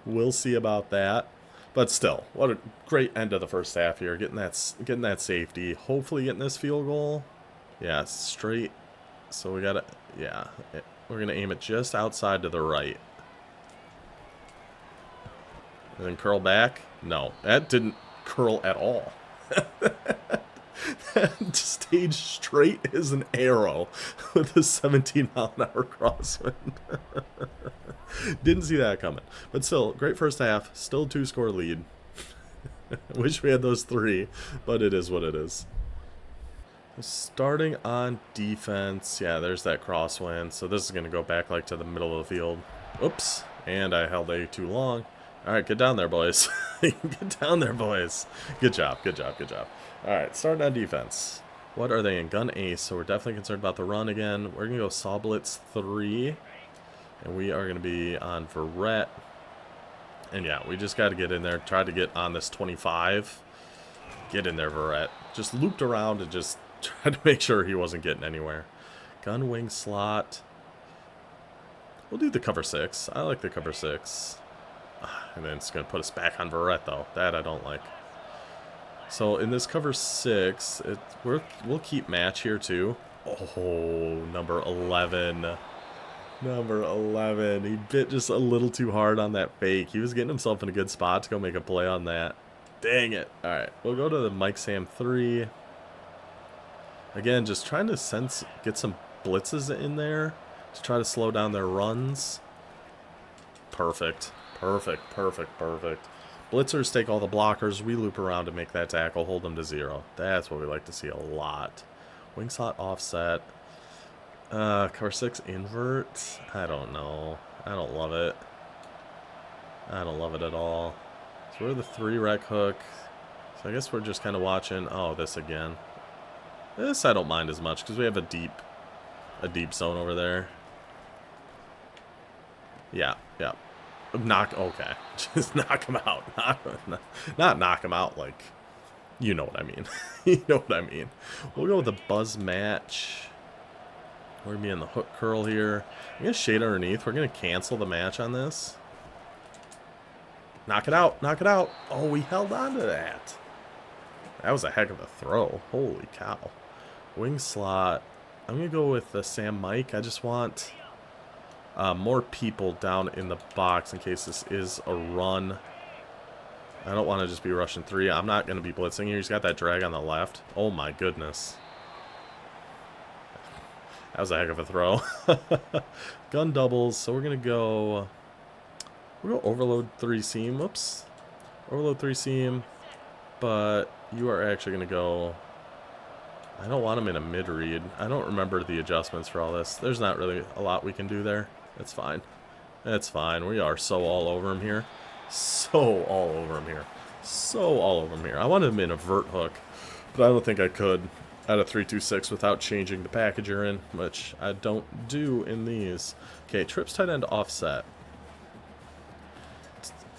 we'll see about that. But still, what a great end of the first half here. Getting that safety, hopefully getting this field goal. Yeah, straight. So we gotta, yeah. We're going to aim it just outside to the right. And then curl back. No, that didn't curl at all. That stayed straight as an arrow with a 17-mile-an-hour crosswind. Didn't see that coming. But still, great first half. Still 2-score lead. Wish we had those 3, but it is what it is. Starting on defense, yeah, there's that crosswind. So this is going to go back like to the middle of the field. Oops, and I held A too long. All right, get down there, boys. Get down there, boys. Good job, good job, good job. All right, starting on defense. What are they in? Gun ace, so we're definitely concerned about the run again. We're going to go saw blitz 3, and we are going to be on Verrett. And yeah, we just got to get in there, try to get on this 25. Get in there, Verrett. Just looped around and just tried to make sure he wasn't getting anywhere. Gun wing slot. We'll do the cover 6. I like the cover 6. And then it's going to put us back on Verrett, though. That I don't like. So in this cover 6, we'll keep match here, too. Oh, number 11. Number 11. He bit just a little too hard on that fake. He was getting himself in a good spot to go make a play on that. Dang it. All right, we'll go to the Mike Sam 3. Again, just trying to get some blitzes in there to try to slow down their runs. Perfect. Perfect, perfect, perfect. Blitzers take all the blockers. We loop around to make that tackle, hold them to 0. That's what we like to see a lot. Wing slot offset. Cover 6 invert. I don't know. I don't love it. I don't love it at all. So we're the 3 rec hook. So I guess we're just kind of watching. Oh, this again. This I don't mind as much because we have a deep zone over there. Yeah, yeah. Okay. Just knock him out. Not knock him out like, you know what I mean. You know what I mean. We'll go with the buzz match. We're going to be in the hook curl here. I'm going to shade underneath. We're going to cancel the match on this. Knock it out. Knock it out. Oh, we held on to that. That was a heck of a throw. Holy cow. Wing slot. I'm going to go with the Sam Mike. I just want more people down in the box in case this is a run. I don't want to just be rushing 3. I'm not going to be blitzing here. He's got that drag on the left. Oh my goodness. That was a heck of a throw. Gun doubles. So we're going to go... We'll go overload 3 seam. Whoops. Overload 3 seam. But you are actually going to go... I don't want him in a mid-read. I don't remember the adjustments for all this. There's not really a lot we can do there. It's fine. It's fine. We are so all over him here. So all over him here. So all over him here. I wanted him in a vert hook, but I don't think I could at a 3-2-6 without changing the package you're in, which I don't do in these. Okay, trips tight end offset.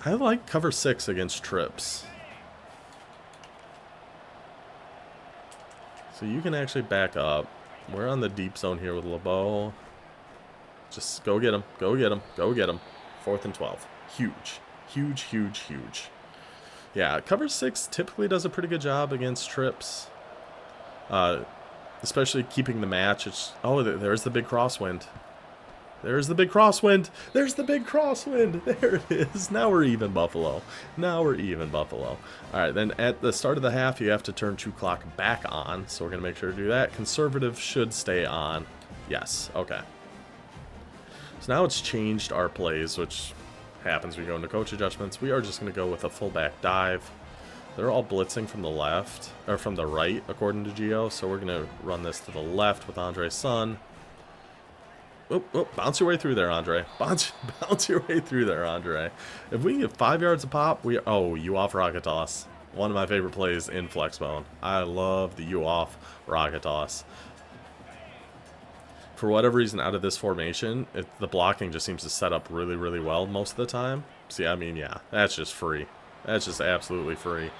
I like cover 6 against trips. So you can actually back up. We're on the deep zone here with LeBeau. Just go get him. Go get him. Go get him. 4th and 12. Huge. Huge, huge, huge. Yeah, cover 6 typically does a pretty good job against trips. Especially keeping the match. Oh, there's the big crosswind. There's the big crosswind. There's the big crosswind. There it is. Now we're even, Buffalo. Now we're even, Buffalo. All right, then at the start of the half, you have to turn 2 clock back on. So we're going to make sure to do that. Conservative should stay on. Yes. Okay. So now it's changed our plays, which happens when we go into coach adjustments. We are just going to go with a fullback dive. They're all blitzing from the left, or from the right, according to Gio. So we're going to run this to the left with Andre Sun. Bounce your way through there, Andre. Bounce your way through there, Andre. If we can get 5 yards a pop, you off rocket toss. One of my favorite plays in Flexbone. I love the you off rocket toss. For whatever reason, out of this formation, the blocking just seems to set up really, really well most of the time. See, I mean, yeah, that's just free. That's just absolutely free.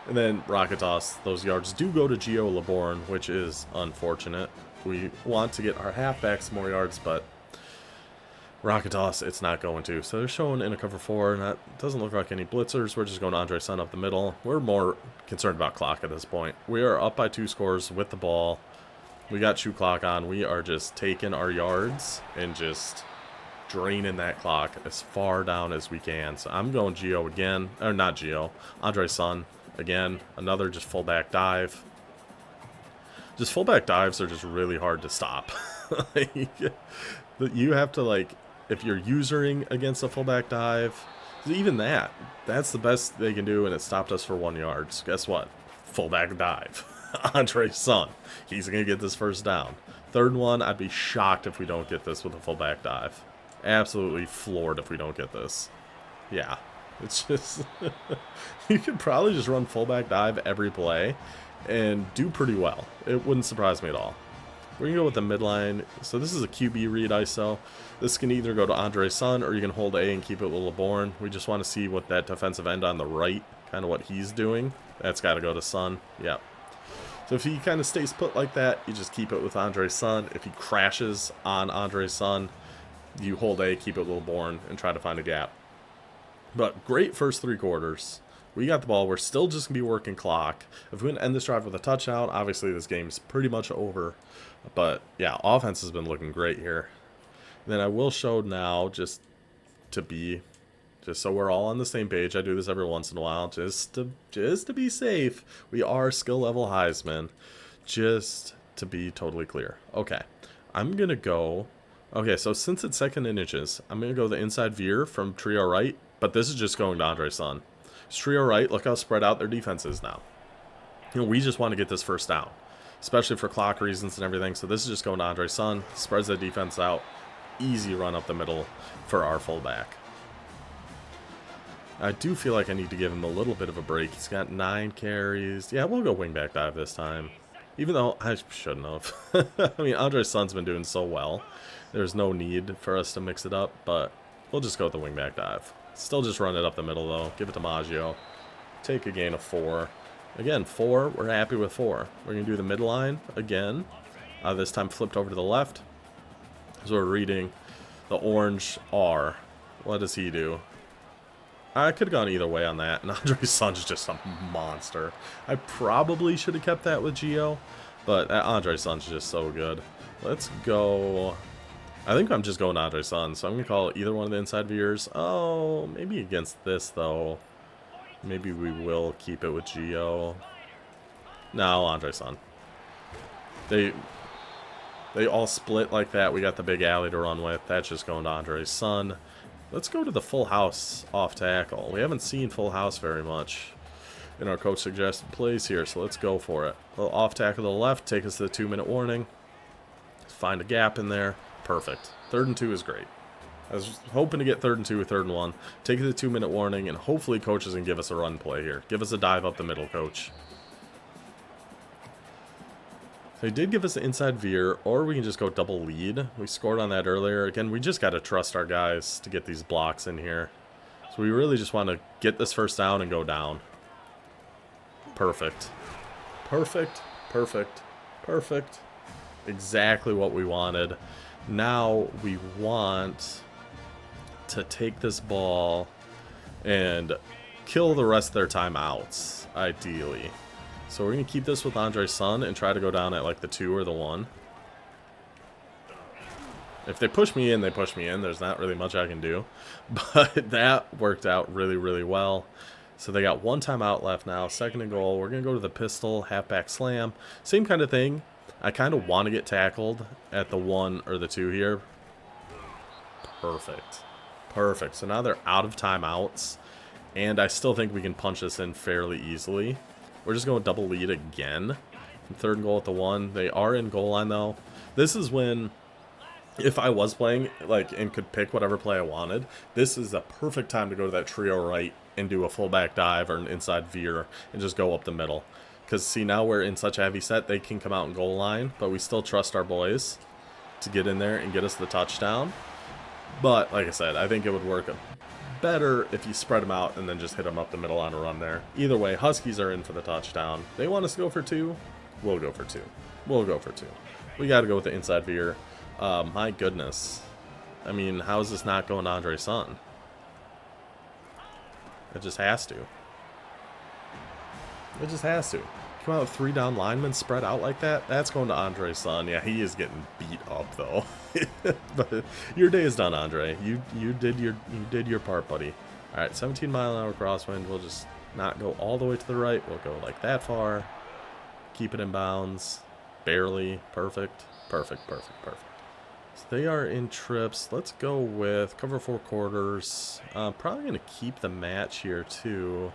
And then rocket toss, those yards do go to Gio Laborn, which is unfortunate. We want to get our halfbacks more yards, but rocket toss, it's not going to. So they're showing in a cover 4, and that doesn't look like any blitzers. We're just going to Andre Sun up the middle. We're more concerned about clock at this point. We are up by 2 scores with the ball. We got shoe clock on. We are just taking our yards and just draining that clock as far down as we can. So I'm going Gio again, or not Gio, Andre Sun again. Another just fullback dive. Just fullback dives are just really hard to stop. You have to, like, if you're usering against a fullback dive, even that's the best they can do, and it stopped us for 1 yard. So guess what? Fullback dive. Andre Sun. He's going to get this first down. 3rd one, I'd be shocked if we don't get this with a fullback dive. Absolutely floored if we don't get this. Yeah. It's just... you could probably just run fullback dive every play and do pretty well. It wouldn't surprise me at all. We're going to go with the midline. So this is a QB read ISO. This can either go to Andre Sun or you can hold A and keep it with LeBorn. We just want to see what that defensive end on the right, kind of what he's doing. That's got to go to Sun. Yep. So if he kind of stays put like that, you just keep it with Andre Sun. If he crashes on Andre Sun, you hold A, keep it with LeBorn, and try to find a gap. But great first 3 quarters. We got the ball. We're still just going to be working clock. If we can end this drive with a touchdown, obviously this game's pretty much over. But, yeah, offense has been looking great here. And then I will show now, just so we're all on the same page. I do this every once in a while, just to be safe. We are skill level Heisman, just to be totally clear. Okay, I'm going to go... Okay, so since it's 2nd and inches, I'm going to go the inside veer from trio right, but this is just going to Andre Sun. Trio right, look how spread out their defense is now. We just want to get this first down. especially for clock reasons and everything. So this is just going to Andre Son, spreads the defense out, easy run up the middle for our fullback. I do feel like I need to give him a little bit of a break. He's got 9 carries. Yeah, we'll go wingback dive this time. Even though I shouldn't have. I mean, Andre Son's been doing so well. There's no need for us to mix it up, but we'll just go with the wingback dive. Still just run it up the middle, though. Give it to Maggio. Take a gain of 4. Again, 4. We're happy with 4. We're going to do the midline again. This time flipped over to the left. So we're reading the orange R. What does he do? I could have gone either way on that, and Andre Son's just a monster. I probably should have kept that with Gio, but Andre Son's just so good. Let's go. I think I'm just going Andre Son, so I'm going to call either one of the inside veers. Oh, maybe against this, though. Maybe we will keep it with Gio. No, Andre Son. They all split like that. We got the big alley to run with. That's just going to Andre Son. Let's go to the full house off tackle. We haven't seen full house very much in our coach suggested plays here, so let's go for it. A little off tackle to the left, take us to the 2-minute warning. Find a gap in there. Perfect. 3rd and 2 is great. I was hoping to get 3rd and 2 or 3rd and 1. Take it to the 2-minute warning, and hopefully coaches can give us a run play here. Give us a dive up the middle, coach. They did give us an inside veer, or we can just go double lead. We scored on that earlier. Again, we just got to trust our guys to get these blocks in here. So we really just want to get this first down and go down. Perfect. Perfect. Perfect. Perfect. Exactly what we wanted. Now we want to take this ball and kill the rest of their timeouts, ideally. So we're going to keep this with Andre Son and try to go down at like the 2 or the 1. If they push me in, they push me in. There's not really much I can do. But that worked out really, really well. So they got 1 timeout left now. 2nd and goal. We're going to go to the pistol, halfback slam. Same kind of thing. I kind of want to get tackled at the 1 or the 2 here. Perfect. Perfect. So now they're out of timeouts. And I still think we can punch this in fairly easily. We're just going double lead again. 3rd and goal at the 1. They are in goal line, though. This is when, if I was playing, like, and could pick whatever play I wanted, this is the perfect time to go to that trio right and do a fullback dive or an inside veer and just go up the middle. Because, see, now we're in such a heavy set, they can come out in goal line, but we still trust our boys to get in there and get us the touchdown. But, like I said, I think it would work better if you spread them out and then just hit them up the middle on a run there. Either way, Huskies are in for the touchdown. They want us to go for 2. We'll go for 2. We'll go for 2. We got to go with the inside veer. My goodness. I mean, how is this not going to Andre Son? It just has to. It just has to. Come out with 3 down linemen spread out like that. That's going to Andre Son. Yeah, he is getting beat up though. But your day is done, Andre. You did your part, buddy. All right, 17-mile-an-hour crosswind. We'll just not go all the way to the right. We'll go like that far. Keep it in bounds. Barely. Perfect. Perfect. Perfect. Perfect. So they are in trips. Let's go with cover 4 quarters. Probably going to keep the match here too.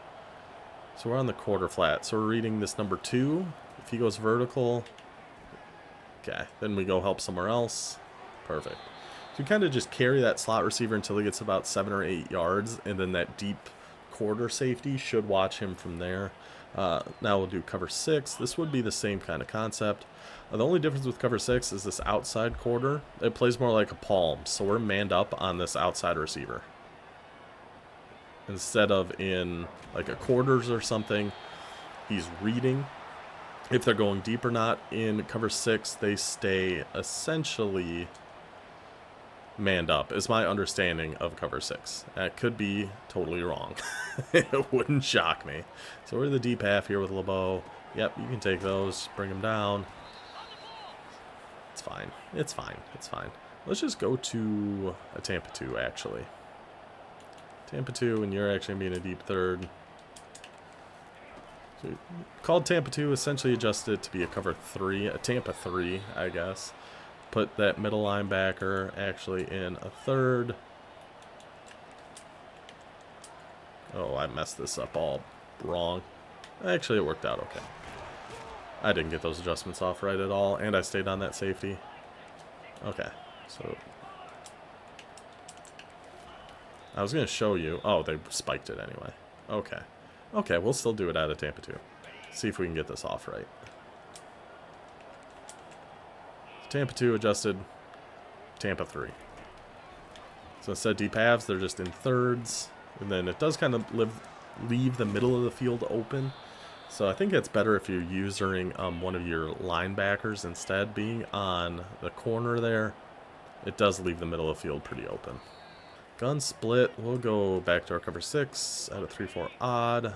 So we're on the quarter flat. So we're reading this number 2. If he goes vertical, okay, then we go help somewhere else. Perfect. So we kind of just carry that slot receiver until he gets about 7 or 8 yards, and then that deep quarter safety should watch him from there. Now we'll do cover 6. This would be the same kind of concept. The only difference with cover 6 is this outside quarter. It plays more like a palm, so we're manned up on this outside receiver. Instead of in like a quarters or something, he's reading if they're going deep or not. In cover 6, they stay essentially manned up, is my understanding of cover 6. That could be totally wrong. It wouldn't shock me. So we're in the deep half here with LeBeau. Yep, you can take those, bring them down. It's fine. It's fine. It's fine. Let's just go to a Tampa 2, actually. Tampa 2, and you're actually being a deep third. So called Tampa 2, essentially adjusted it to be a cover 3, a Tampa 3, I guess. Put that middle linebacker actually in a third. Oh, I messed this up all wrong. Actually, it worked out okay. I didn't get those adjustments off right at all, and I stayed on that safety. Okay, so I was going to show you. Oh, they spiked it anyway. Okay. Okay, we'll still do it out of Tampa 2. See if we can get this off right. Tampa 2 adjusted Tampa 3. So instead of deep halves, they're just in thirds. And then it does kind of leave the middle of the field open. So I think it's better if you're using one of your linebackers instead. Being on the corner there, it does leave the middle of the field pretty open. Gun split. We'll go back to our cover 6 at a 3-4 odd.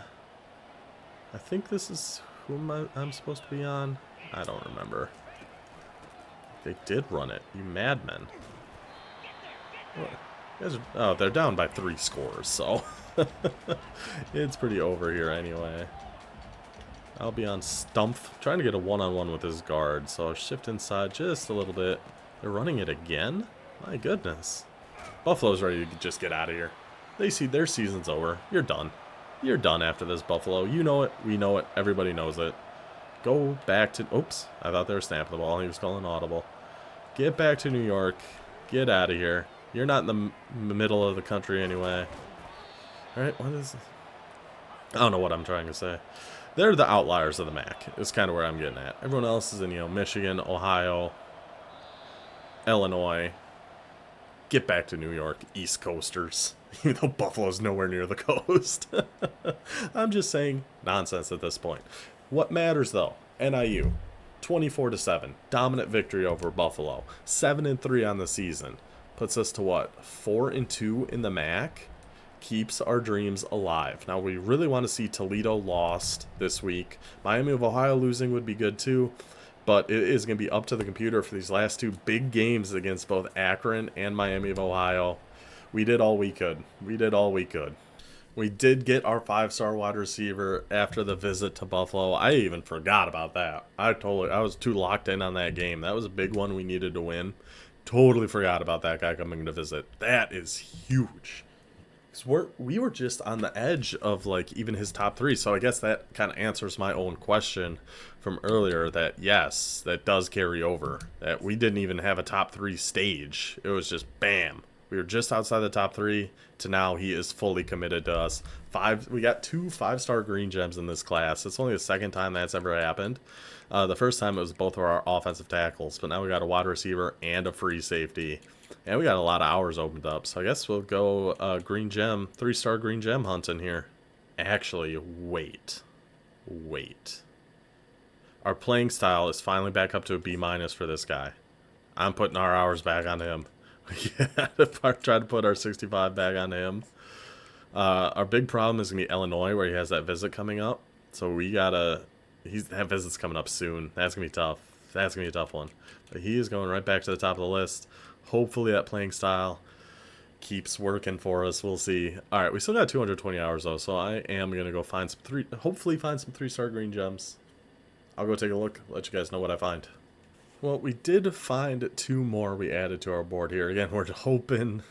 I think this is who I'm supposed to be on. I don't remember. They did run it. You madmen. Oh, they're down by 3 scores, so it's pretty over here anyway. I'll be on Stumpf, trying to get a one-on-one with his guard, so I'll shift inside just a little bit. They're running it again? My goodness. Buffalo's ready to just get out of here. They see their season's over. You're done. You're done after this, Buffalo. You know it. We know it. Everybody knows it. Go back to... Oops. I thought they were snapping the ball. He was calling audible. Get back to New York. Get out of here. You're not in the middle of the country anyway. Alright, what is this? I don't know what I'm trying to say. They're the outliers of the MAC. Is kind of where I'm getting at. Everyone else is in, Michigan, Ohio, Illinois. Get back to New York, East Coasters. Even though Buffalo's nowhere near the coast. I'm just saying nonsense at this point. What matters though? NIU, 24-7, dominant victory over Buffalo. 7-3 on the season. Puts us to what? 4-2 in the MAC. Keeps our dreams alive. Now we really want to see Toledo lost this week. Miami of Ohio losing would be good too. But it is going to be up to the computer for these last 2 big games against both Akron and Miami of Ohio. We did all we could. We did all we could. We did get our 5-star wide receiver after the visit to Buffalo. I even forgot about that. I was too locked in on that game. That was a big one we needed to win. Totally forgot about that guy coming to visit. That is huge. Because we were just on the edge of like even his top 3. So I guess that kind of answers my own question from earlier that yes, that does carry over. That we didn't even have a top 3 stage. It was just bam. We were just outside the top 3 to now he is fully committed to us. We got 2 5-star green gems in this class. It's only the second time that's ever happened. The first time it was both of our offensive tackles, but now we got a wide receiver and a free safety. And we got a lot of hours opened up, so I guess we'll go green gem, 3-star green gem hunting here. Actually, wait. Our playing style is finally back up to a B- for this guy. I'm putting our hours back on him. Yeah, try to put our 65 back on him. Our big problem is going to be Illinois, where he has that visit coming up. So we gotta... that visit's coming up soon. That's going to be tough. That's going to be a tough one. But he is going right back to the top of the list. Hopefully that playing style keeps working for us. We'll see. All right, we still got 220 hours, though, so I am going to go find some hopefully find some 3-star green gems. I'll go take a look, let you guys know what I find. Well, we did find 2 more we added to our board here. Again, we're hoping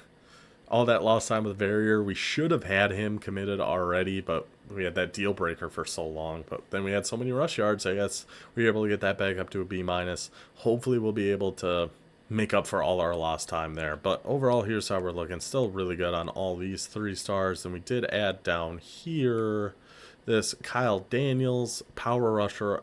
all that lost time with Verrier. We should have had him committed already, but we had that deal breaker for so long. But then we had so many rush yards, I guess we were able to get that back up to a B-. Hopefully we'll be able to make up for all our lost time there. But overall, here's how we're looking. Still really good on all these 3 stars. And we did add down here this Kyle Daniels, power rusher,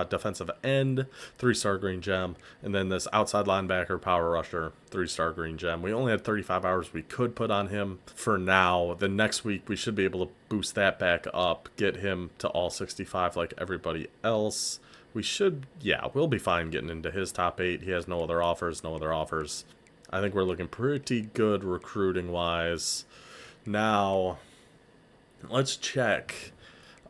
defensive end, 3-star green gem. And then this outside linebacker, power rusher, 3-star green gem. We only had 35 hours we could put on him for now. The next week, we should be able to boost that back up, get him to all 65 like everybody else. We should, yeah, we'll be fine getting into his top 8. He has no other offers. I think we're looking pretty good recruiting-wise. Now, let's check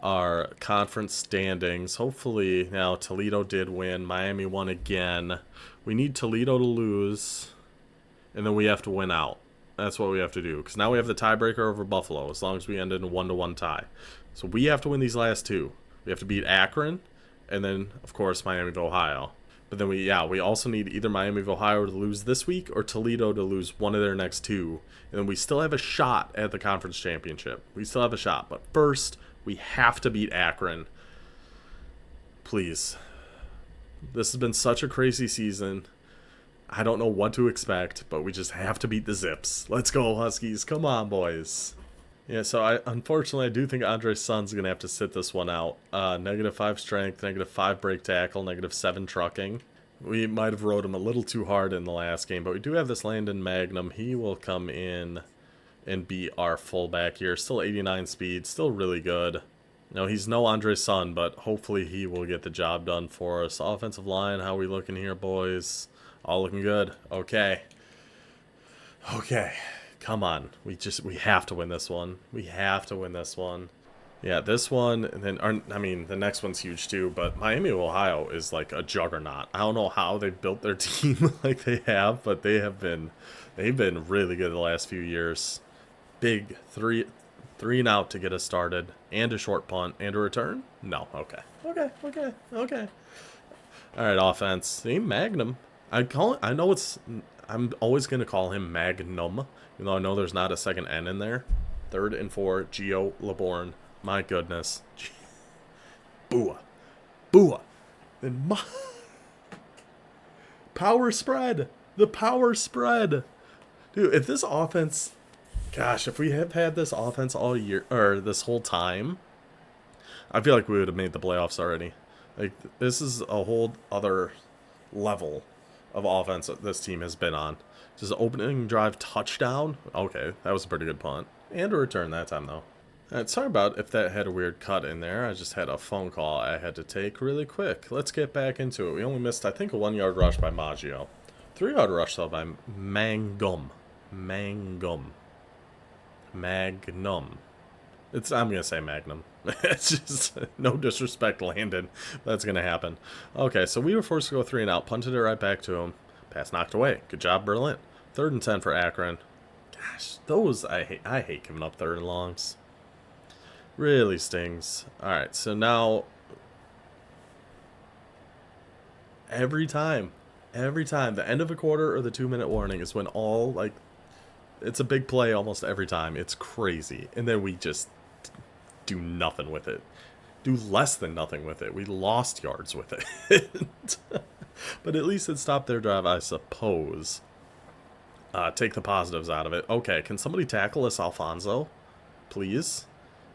our conference standings. Hopefully, now Toledo did win. Miami won again. We need Toledo to lose, and then we have to win out. That's what we have to do, because now we have the tiebreaker over Buffalo, as long as we end in a 1-1 tie. So we have to win these last 2. We have to beat Akron, and then, of course, Miami of Ohio. But then we also need either Miami of Ohio to lose this week or Toledo to lose one of their next 2. And then we still have a shot at the conference championship. We still have a shot. But first, we have to beat Akron. Please. This has been such a crazy season. I don't know what to expect, but we just have to beat the Zips. Let's go, Huskies. Come on, boys. Yeah, so unfortunately I do think Andre's son's going to have to sit this one out. -5 strength, -5 break tackle, -7 trucking. We might have rode him a little too hard in the last game, but we do have this Landon Magnum. He will come in and be our fullback here. Still 89 speed, still really good. No, he's no Andre's son, but hopefully he will get the job done for us. Offensive line, how we looking here, boys? All looking good. Okay. Okay. Come on. We have to win this one. We have to win this one. Yeah, this one, and then, I mean, the next one's huge too, but Miami of Ohio is like a juggernaut. I don't know how they've built their team like they have, but they've been really good the last few years. Big three and out to get us started, and a short punt, and a return? No, okay. Okay. All right, offense. See, Magnum. I'm always going to call him Magnum, even though I know there's not a second N in there. 3rd and 4, Gio LeBourne. My goodness. Booah. And power spread. The power spread. Dude, if this offense... Gosh, if we have had this offense all year, or this whole time, I feel like we would have made the playoffs already. Like, this is a whole other level of offense that this team has been on. Just opening drive touchdown. Okay, that was a pretty good punt. And a return that time, though. Sorry about if that had a weird cut in there. I just had a phone call I had to take really quick. Let's get back into it. We only missed, I think, a 1-yard rush by Maggio. 3-yard rush, though, by Magnum. I'm going to say Magnum. It's just no disrespect, Landon. That's going to happen. Okay, so we were forced to go 3 and out. Punted it right back to him. Pass knocked away. Good job, Berlin. 3rd and 10 for Akron. Gosh, those, I hate giving up 3rd and longs. Really stings. Alright, so now every time, the end of a quarter or the 2-minute warning is when all, like, it's a big play almost every time. It's crazy. And then we just do nothing with it. Do less than nothing with it. We lost yards with it. But at least it stopped their drive, I suppose. Take the positives out of it. Okay, can somebody tackle us, Alfonso? Please?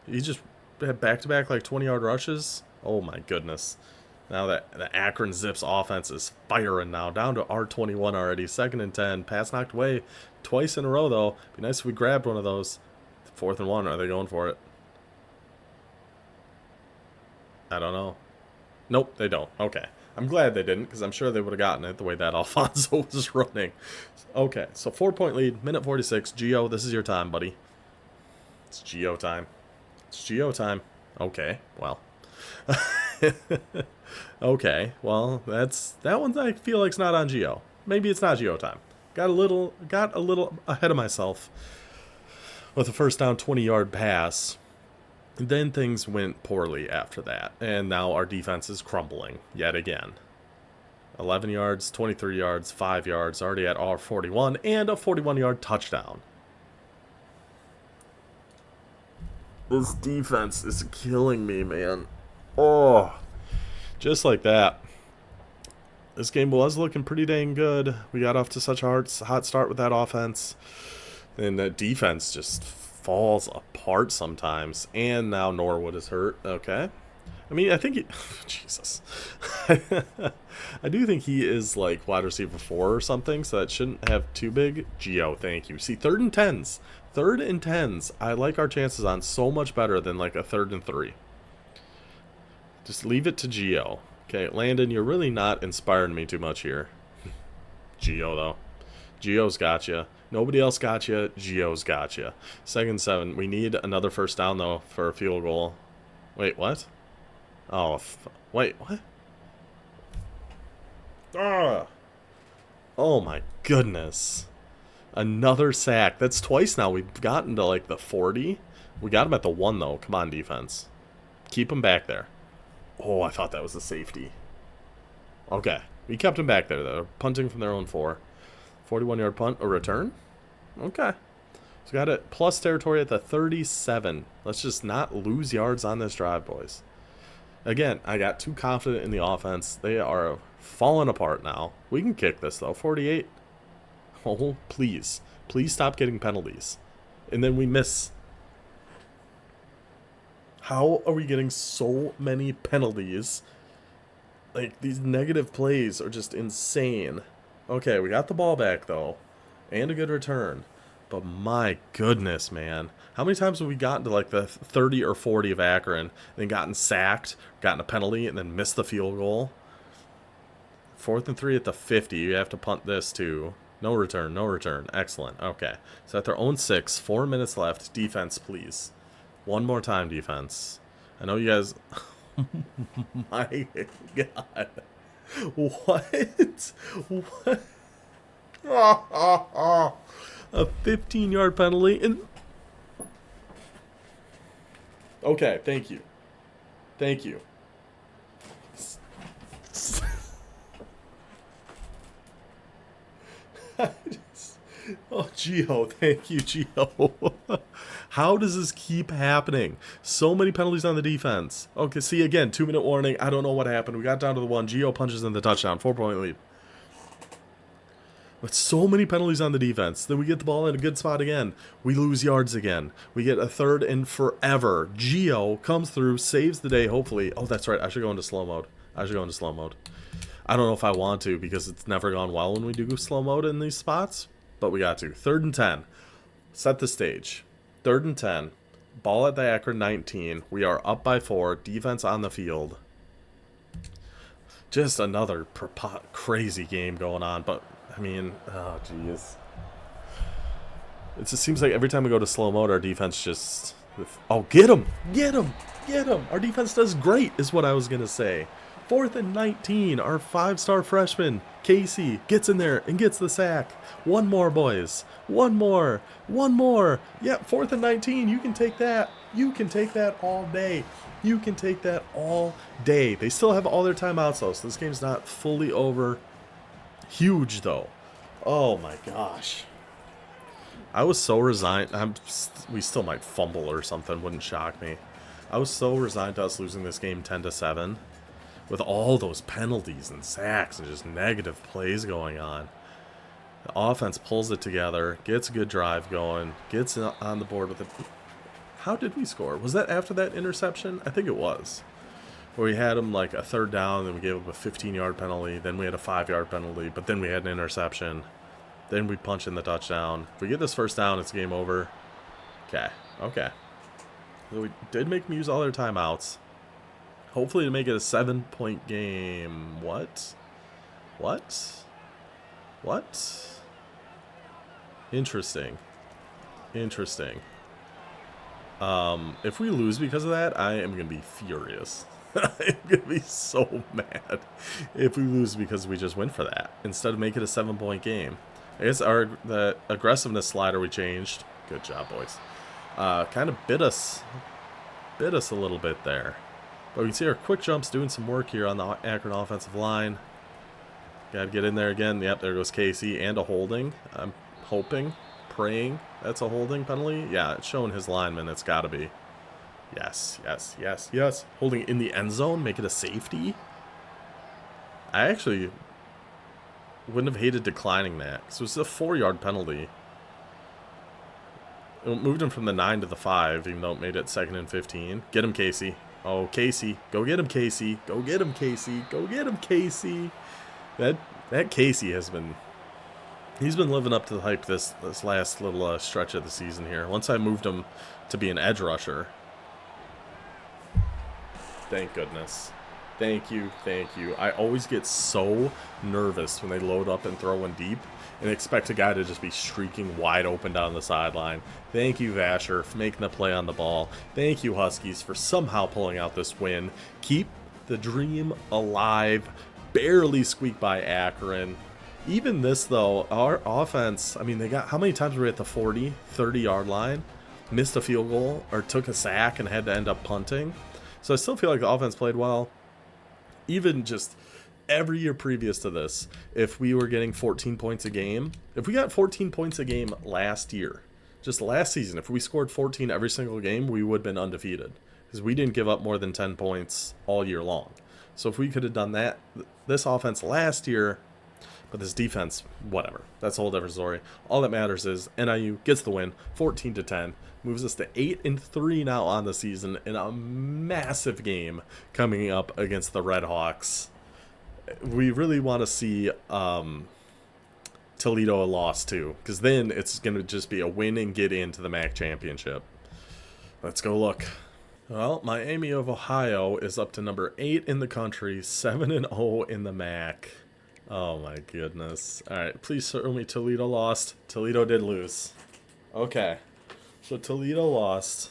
He just had back-to-back, like, 20-yard rushes. Oh, my goodness. Now that the Akron Zips offense is firing now. Down to R21 already. 2nd and 10. Pass knocked away twice in a row, though. Be nice if we grabbed one of those. 4th and 1. Are they going for it? I don't know. Nope, they don't. Okay. I'm glad they didn't, because I'm sure they would have gotten it the way that Alfonso was running. Okay, so 4-point lead. Minute 46. Gio, this is your time, buddy. It's Gio time. It's Gio time. Okay, well. Okay, well, that one I feel like's not on Gio. Maybe it's not Gio time. Got a little ahead of myself with a first down 20-yard pass. Then things went poorly after that, and now our defense is crumbling yet again. 11 yards, 23 yards, 5 yards, already at R41, and a 41-yard touchdown. This defense is killing me, man. Oh, just like that. This game was looking pretty dang good. We got off to such a hot start with that offense. And the defense just falls apart sometimes. And now Norwood is hurt. Okay. I mean, I think he... Jesus. I do think he is like wide receiver 4 or something, so that shouldn't have too big. Gio, thank you. See, 3rd and 10s. 3rd and 10s. I like our chances on so much better than like a 3rd and 3. Just leave it to Gio. Okay, Landon, you're really not inspiring me too much here. Gio, though. Gio's got you. Nobody else got you. Gio's got you. 2nd and 7. We need another first down, though, for a field goal. Wait, what? Oh, wait, what? Ah! Oh, my goodness. Another sack. That's twice now. We've gotten to, like, the 40. We got him at the 1, though. Come on, defense. Keep him back there. Oh, I thought that was a safety. Okay. We kept him back there, though. Punting from their own 4. 41-yard punt. A return? Okay. So got it plus territory at the 37. Let's just not lose yards on this drive, boys. Again, I got too confident in the offense. They are falling apart now. We can kick this, though. 48. Oh, please. Please stop getting penalties. And then we miss. How are we getting so many penalties? Like, these negative plays are just insane. Okay, we got the ball back, though. And a good return. But my goodness, man. How many times have we gotten to like the 30 or 40 of Akron and then gotten sacked, gotten a penalty, and then missed the field goal? 4th and 3 at the 50. You have to punt this too. No return, no return. Excellent. Okay. So at their own 6, 4 minutes left. Defense, please. One more time, defense. I know you guys... my God. What? What? A 15-yard penalty. And okay, thank you. Thank you. Oh, Gio, thank you, Gio. How does this keep happening? So many penalties on the defense. Okay, see, again, 2-minute warning. I don't know what happened. We got down to the 1. Gio punches in the touchdown. 4-point lead. But so many penalties on the defense. Then we get the ball in a good spot again. We lose yards again. We get a 3rd and forever. Gio comes through, saves the day, hopefully. Oh, that's right. I should go into slow mode. I don't know if I want to because it's never gone well when we do slow mode in these spots. But we got to. 3rd and 10. Set the stage. 3rd and 10. Ball at the Akron 19. We are up by 4. Defense on the field. Just another crazy game going on. But, I mean, oh, jeez. It just seems like every time we go to slow mode, our defense just... Oh, get him! Get him! Get him! Our defense does great, is what I was going to say. 4th and 19. Our 5-star freshman, Casey, gets in there and gets the sack. One more, boys. One more. One more. Yeah, 4th and 19. You can take that. You can take that all day. You can take that all day. They still have all their timeouts, though, so this game's not fully over. Huge, though. Oh, my gosh. I was so resigned. We still might fumble or something. Wouldn't shock me. I was so resigned to us losing this game 10-7. With all those penalties and sacks and just negative plays going on. The offense pulls it together, gets a good drive going, gets on the board with it. How did we score? Was that after that interception? I think it was. Where we had them like a 3rd down, then we gave up a 15-yard penalty, then we had a 5-yard penalty, but then we had an interception. Then we punch in the touchdown. If we get this 1st down, it's game over. Okay. So we did make them use all their timeouts. Hopefully to make it a 7-point game. What? Interesting. If we lose because of that, I am going to be furious. I'm going to be so mad if we lose because we just went for that. Instead of make it a 7-point game. I guess the aggressiveness slider we changed. Good job, boys. Kind of bit us a little bit there. But we can see our quick jumps doing some work here on the Akron offensive line. Got to get in there again. Yep, there goes Casey and a holding. I'm hoping, praying that's a holding penalty. Yeah, it's showing his lineman. It's got to be. Yes. Holding in the end zone, make it a safety. I actually wouldn't have hated declining that because it was a 4-yard penalty. It moved him from the 9 to the 5, even though it made it 2nd and 15. Get him, Casey. Oh, Casey. Go get him, Casey. Go get him, Casey. Go get him, Casey. That Casey has been... He's been living up to the hype this last little stretch of the season here. Once I moved him to be an edge rusher. Thank goodness. Thank you. I always get so nervous when they load up and throw one deep and expect a guy to just be streaking wide open down the sideline. Thank you, Vasher, for making the play on the ball. Thank you, Huskies, for somehow pulling out this win. Keep the dream alive. Barely squeak by Akron. Even this, though, our offense, I mean, they got, how many times were we at the 40, 30-yard line? Missed a field goal or took a sack and had to end up punting. So I still feel like the offense played well. Even just every year previous to this, if we were getting 14 points a game, if we got 14 points a game last year, just last season, if we scored 14 every single game, we would have been undefeated. because we didn't give up more than 10 points all year long. So if we could have done that, this offense last year, but this defense, whatever. That's a whole different story. All that matters is NIU gets the win, 14-10, moves us to 8-3 now on the season in a massive game coming up against the Red Hawks. We really want to see Toledo a loss too, because then it's going to just be a win and get into the MAC championship. Let's go look. Well, Miami of Ohio is up to number 8 in the country, 7-0 in the MAC. Oh my goodness. Alright, please show me Toledo lost. Toledo did lose. Okay. So Toledo lost.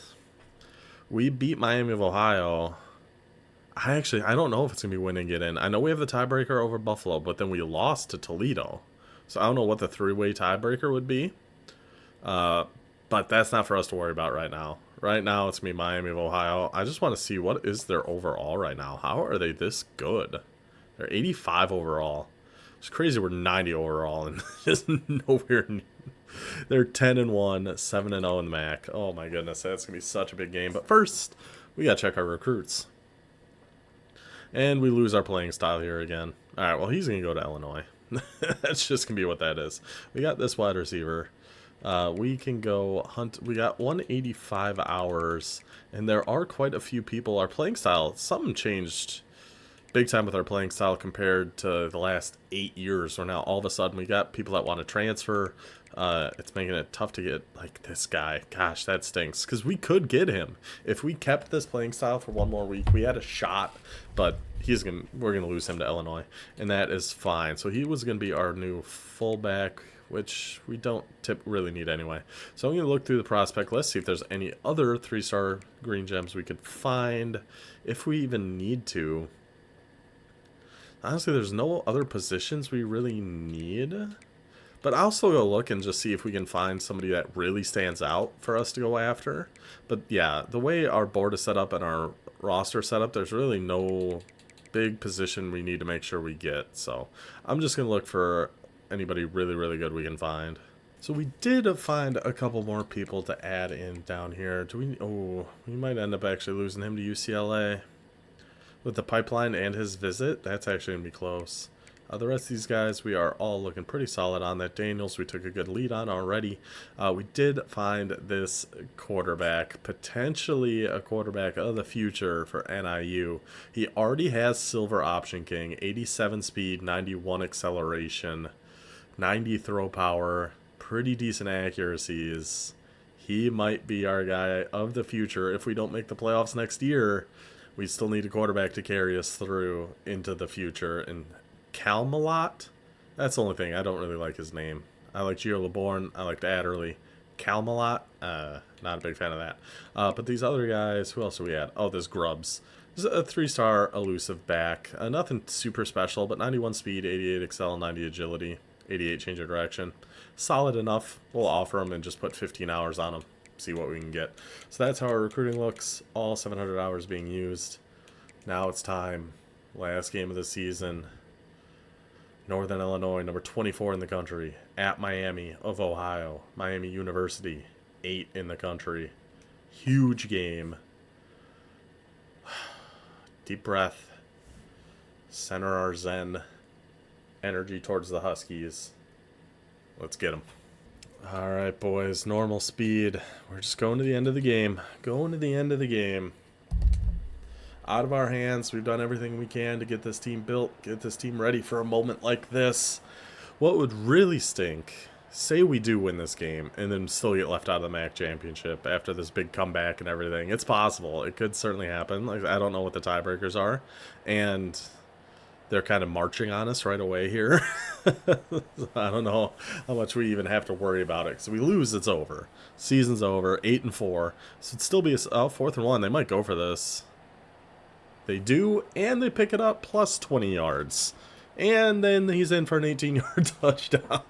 We beat Miami of Ohio. I don't know if it's going to be win and get in. I know we have the tiebreaker over Buffalo, but then we lost to Toledo. So I don't know what the 3-way tiebreaker would be. But that's not for us to worry about right now. Right now, it's me, Miami of Ohio. I just want to see what is their overall right now. How are they this good? They're 85 overall. It's crazy we're 90 overall and just nowhere near. They're 10-1, 7-0 in the MAC. Oh my goodness, that's going to be such a big game. But first, we got to check our recruits. And we lose our playing style here again. Alright, well, he's going to go to Illinois. That's just going to be what that is. We got this wide receiver. We can go hunt. We got 185 hours, and there are quite a few people. Our playing style, something changed big time with our playing style compared to the last 8 years, where now all of a sudden we got people that want to transfer. It's making it tough to get, like, this guy. Gosh, that stinks, because we could get him. If we kept this playing style for one more week, we had a shot, but we're gonna lose him to Illinois, and that is fine. So he was gonna be our new fullback, which we don't really need anyway. So I'm going to look through the prospect list, see if there's any other 3-star green gems we could find, if we even need to. Honestly, there's no other positions we really need. But I'll still go look and just see if we can find somebody that really stands out for us to go after. But yeah, the way our board is set up and our roster set up, there's really no big position we need to make sure we get. So I'm just going to look for anybody really, really good we can find. So we did find a couple more people to add in down here. We might end up actually losing him to UCLA. With the pipeline and his visit, that's actually going to be close. The rest of these guys, we are all looking pretty solid on. That Daniels, we took a good lead on already. We did find this quarterback, potentially a quarterback of the future for NIU. He already has Silver Option King, 87 speed, 91 acceleration, 90 throw power, pretty decent accuracies. He might be our guy of the future. If we don't make the playoffs next year, we still need a quarterback to carry us through into the future. And Calmalot, that's the only thing. I don't really like his name. I like Gio LeBourne. I liked Adderley. Calmalot, not a big fan of that. But these other guys, who else are we at? Oh, there's Grubbs. This is a 3-star elusive back. Nothing super special, but 91 speed, 88 excel, 90 agility, 88 change of direction. Solid enough. We'll offer him and just put 15 hours on him. See what we can get. So that's how our recruiting looks. All 700 hours being used. Now it's time. Last game of the season. Northern Illinois, number 24 in the country. At Miami of Ohio. Miami University, 8 in the country. Huge game. Deep breath. Center our zen. Energy towards the Huskies. Let's get them. All right, boys. Normal speed. We're just going to the end of the game. Going to the end of the game. Out of our hands. We've done everything we can to get this team built, get this team ready for a moment like this. What would really stink, say we do win this game and then still get left out of the MAC championship after this big comeback and everything. It's possible. It could certainly happen. Like, I don't know what the tiebreakers are. And they're kind of marching on us right away here. I don't know how much we even have to worry about it. So we lose, it's over. Season's over, 8-4. So it'd still be 4th and 1. They might go for this. They do, and they pick it up plus 20 yards. And then he's in for an 18-yard touchdown.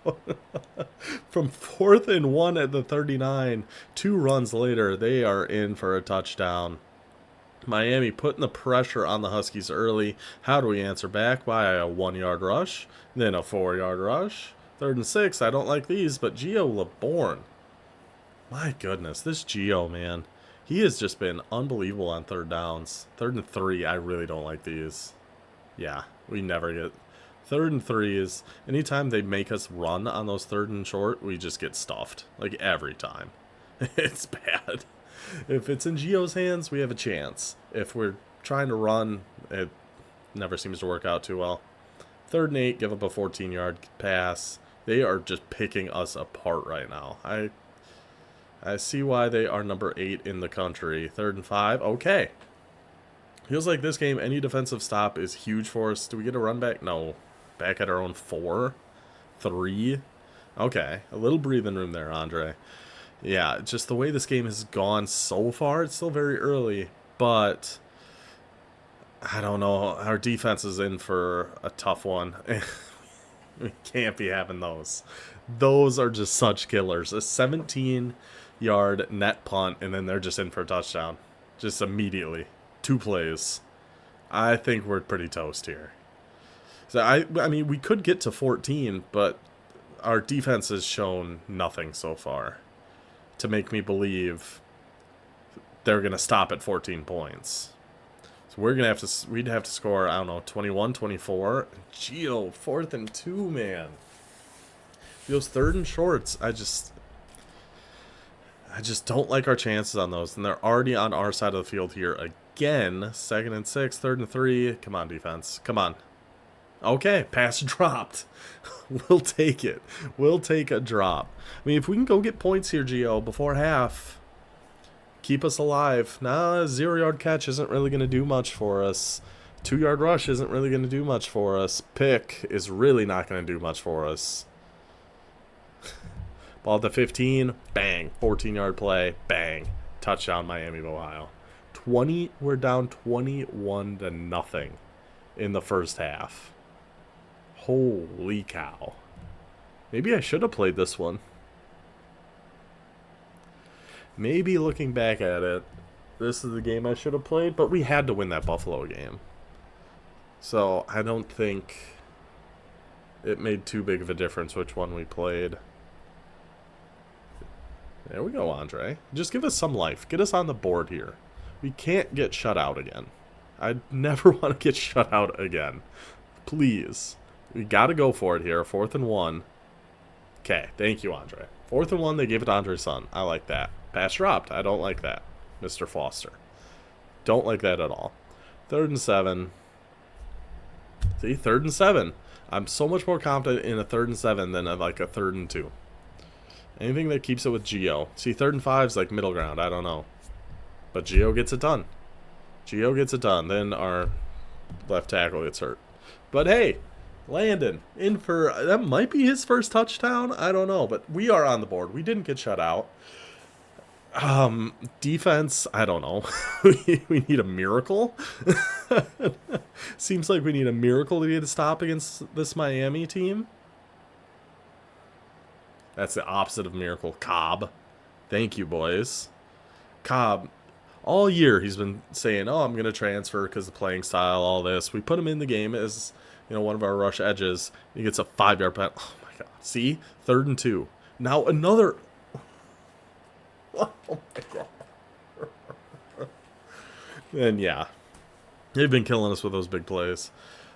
From 4th and 1 at the 39, 2 runs later, they are in for a touchdown. Miami putting the pressure on the Huskies early. How do we answer back? By a 1-yard rush, then a 4-yard rush. 3rd and 6, I don't like these, but Gio LeBourne. My goodness, this Gio, man. He has just been unbelievable on third downs. 3rd and 3, I really don't like these. Yeah, we never get... 3rd and 3 is... Anytime they make us run on those 3rd and short, we just get stuffed. Like, every time. It's bad. If it's in Gio's hands, we have a chance. If we're trying to run, it never seems to work out too well. 3rd and 8, give up a 14-yard pass. They are just picking us apart right now. I see why they are number 8 in the country. 3rd and 5, okay. Feels like this game, any defensive stop is huge for us. Do we get a run back? No. Back at our own 4? 3? Okay, a little breathing room there, Andre. Yeah, just the way this game has gone so far, it's still very early, but I don't know. Our defense is in for a tough one. We can't be having those. Those are just such killers. A 17-yard net punt, and then they're just in for a touchdown. Just immediately. 2 plays. I think we're pretty toast here. So I mean, we could get to 14, but our defense has shown nothing so far to make me believe they're going to stop at 14 points. So we'd have to score, I don't know, 21, 24. Gio, 4th and 2, man. Those 3rd and shorts, I just don't like our chances on those. And they're already on our side of the field here again. 2nd and 6, 3rd and 3. Come on, defense. Come on. Okay, pass dropped. We'll take it. We'll take a drop. I mean, if we can go get points here, Gio, before half, keep us alive. Nah, a 0-yard catch isn't really going to do much for us. 2-yard rush isn't really going to do much for us. Pick is really not going to do much for us. Ball at the 15, bang. 14-yard play, bang. Touchdown, Miami of Ohio. We're down 21-0 in the first half. Holy cow. Maybe I should have played this one. Maybe looking back at it, this is the game I should have played, but we had to win that Buffalo game. So I don't think it made too big of a difference which one we played. There we go, Andre. Just give us some life. Get us on the board here. We can't get shut out again. I never want to get shut out again. Please. We got to go for it here. 4th and 1. Okay, thank you, Andre. 4th and 1, they gave it to Andre's son. I like that. Pass dropped. I don't like that, Mr. Foster. Don't like that at all. 3rd and 7. See, 3rd and 7. I'm so much more confident in a 3rd and 7 than like a 3rd and 2. Anything that keeps it with Gio. See, 3rd and 5 is like middle ground. I don't know. But Gio gets it done. Gio gets it done. Then our left tackle gets hurt. But hey, Landon, in for... That might be his first touchdown. I don't know. But we are on the board. We didn't get shut out. Defense, I don't know. We need a miracle. Seems like we need a miracle to get a stop against this Miami team. That's the opposite of miracle. Cobb. Thank you, boys. Cobb, all year he's been saying, oh, I'm going to transfer because of playing style, all this. We put him in the game as, you know, one of our rush edges. He gets a 5-yard penalty. Oh, my God. See? 3rd and 2. Now another... Oh, my God. And, yeah. They've been killing us with those big plays.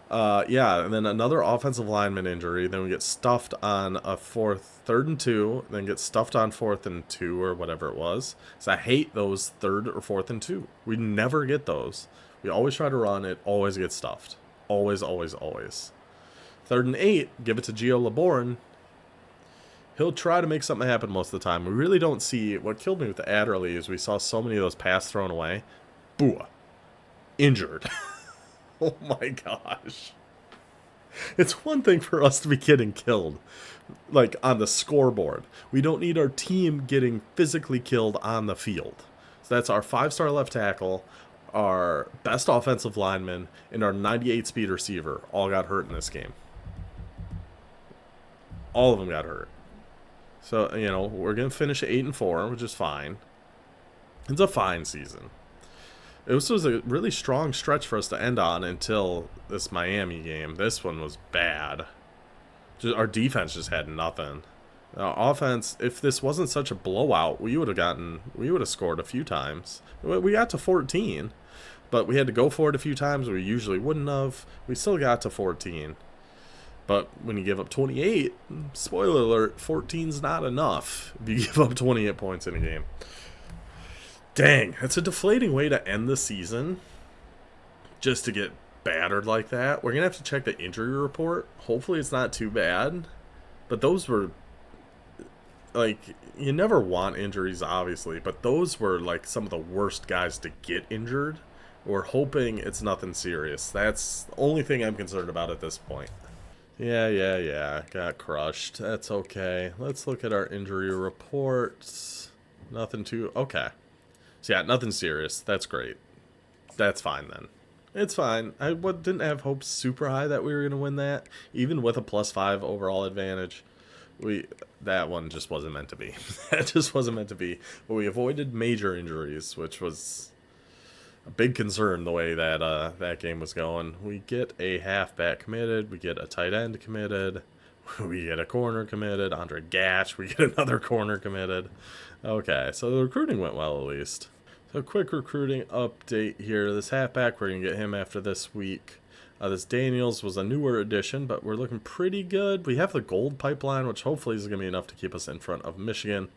Yeah, and then another offensive lineman injury. Then we get stuffed on a 3rd and 2. Then get stuffed on 4th and 2 or whatever it was. So I hate those 3rd or 4th and 2. We never get those. We always try to run. It always gets stuffed. Always, always, always. 3rd and 8. Give it to Gio Laborn. He'll try to make something happen most of the time. We really don't see... What killed me with the Adderley is we saw so many of those passes thrown away. Booah. Injured. Oh my gosh. It's one thing for us to be getting killed, like on the scoreboard. We don't need our team getting physically killed on the field. So that's our 5-star left tackle, our best offensive lineman, and our 98-speed receiver all got hurt in this game. All of them got hurt. So, you know, we're going to finish at 8-4, which is fine. It's a fine season. This was a really strong stretch for us to end on until this Miami game. This one was bad. Our defense just had nothing. Offense, if this wasn't such a blowout, we would have scored a few times. We got to 14, but we had to go for it a few times. We usually wouldn't have. We still got to 14. But when you give up 28, spoiler alert, 14's not enough if you give up 28 points in a game. Dang, that's a deflating way to end the season, just to get battered like that. We're going to have to check the injury report. Hopefully it's not too bad. But those were, like, you never want injuries, obviously, but those were, like, some of the worst guys to get injured. We're hoping it's nothing serious. That's the only thing I'm concerned about at this point. Yeah. Got crushed. That's okay. Let's look at our injury reports. Nothing too... Okay. So, yeah, nothing serious. That's great. That's fine, then. It's fine. I didn't have hopes super high that we were going to win that. Even with a +5 overall advantage. That one just wasn't meant to be. That just wasn't meant to be. But we avoided major injuries, which was a big concern the way that that game was going. We get a halfback committed. We get a tight end committed. We get a corner committed. Andre Gash. We get another corner committed. Okay, so the recruiting went well at least. So quick recruiting update here. This halfback, we're going to get him after this week. This Daniels was a newer addition, but we're looking pretty good. We have the gold pipeline, which hopefully is going to be enough to keep us in front of Michigan.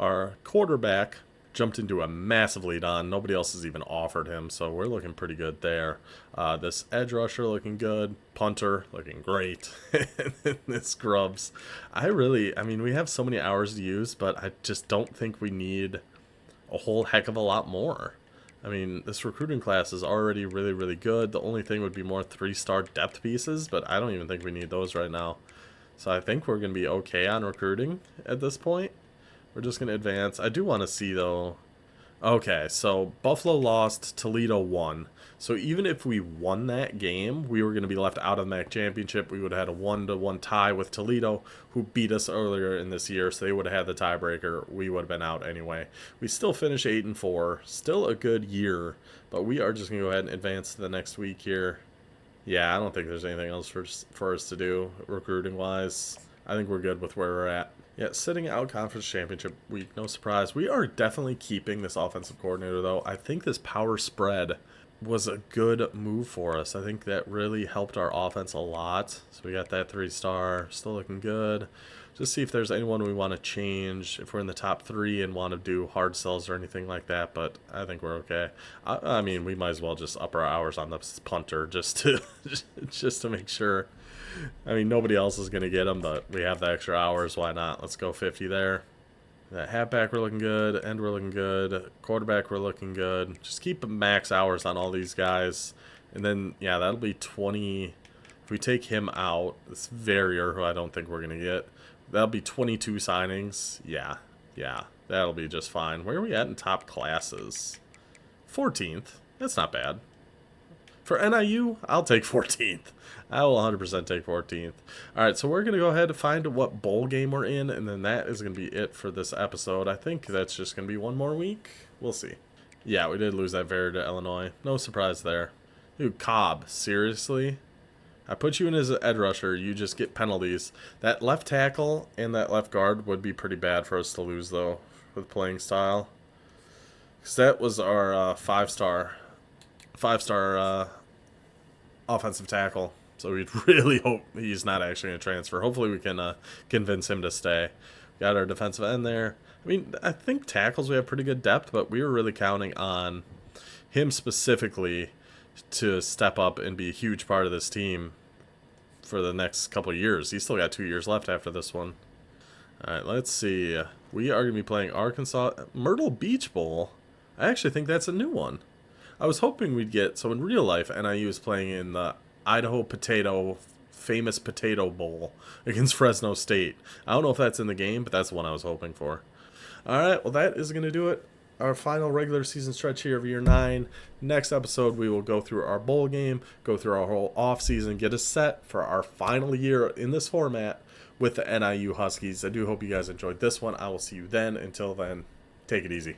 Our quarterback jumped into a massive lead on. Nobody else has even offered him, so we're looking pretty good there. This edge rusher looking good. Punter looking great. And this Scrubs. I mean, we have so many hours to use, but I just don't think we need a whole heck of a lot more. I mean, this recruiting class is already really, really good. The only thing would be more 3-star depth pieces, but I don't even think we need those right now. So I think we're going to be okay on recruiting at this point. We're just going to advance. I do want to see, though... Okay, so Buffalo lost, Toledo won. So even if we won that game, we were going to be left out of the MAC championship. We would have had a 1-1 tie with Toledo, who beat us earlier in this year, so they would have had the tiebreaker. We would have been out anyway. We still finish 8-4. Still a good year, but we are just going to go ahead and advance to the next week here. Yeah, I don't think there's anything else for us to do recruiting-wise. I think we're good with where we're at. Yeah, sitting out conference championship week, no surprise. We are definitely keeping this offensive coordinator, though. I think this power spread was a good move for us. I think that really helped our offense a lot. So we got that 3-star, still looking good. Just see if there's anyone we want to change, if we're in the top 3 and want to do hard sells or anything like that, but I think we're okay. I mean, we might as well just up our hours on the punter just to make sure. I mean, nobody else is going to get them, but we have the extra hours. Why not? Let's go 50 there. That halfback, we're looking good. End, we're looking good. Quarterback, we're looking good. Just keep max hours on all these guys. And then, yeah, that'll be 20. If we take him out, this Verrier, who I don't think we're going to get, that'll be 22 signings. Yeah, that'll be just fine. Where are we at in top classes? 14th. That's not bad. For NIU, I'll take 14th. I will 100% take 14th. All right, so we're going to go ahead and find what bowl game we're in, and then that is going to be it for this episode. I think that's just going to be one more week. We'll see. Yeah, we did lose that Verrier to Illinois. No surprise there. Dude, Cobb, seriously? I put you in as an edge rusher. You just get penalties. That left tackle and that left guard would be pretty bad for us to lose, though, with playing style. Because that was our five-star offensive tackle. So we'd really hope he's not actually going to transfer. Hopefully we can convince him to stay. Got our defensive end there. I mean, I think tackles we have pretty good depth, but we were really counting on him specifically to step up and be a huge part of this team for the next couple of years. He's still got 2 years left after this one. All right, let's see. We are going to be playing Arkansas. Myrtle Beach Bowl. I actually think that's a new one. I was hoping we'd get... So in real life, NIU is playing in the Idaho famous Potato Bowl against Fresno State. I don't know if that's in the game, but that's the one I was hoping for. All right, well, that is going to do it. Our final regular season stretch here of year 9. Next episode, we will go through our bowl game, go through our whole offseason, get us set for our final year in this format with the NIU Huskies. I do hope you guys enjoyed this one. I will see you then. Until then, take it easy.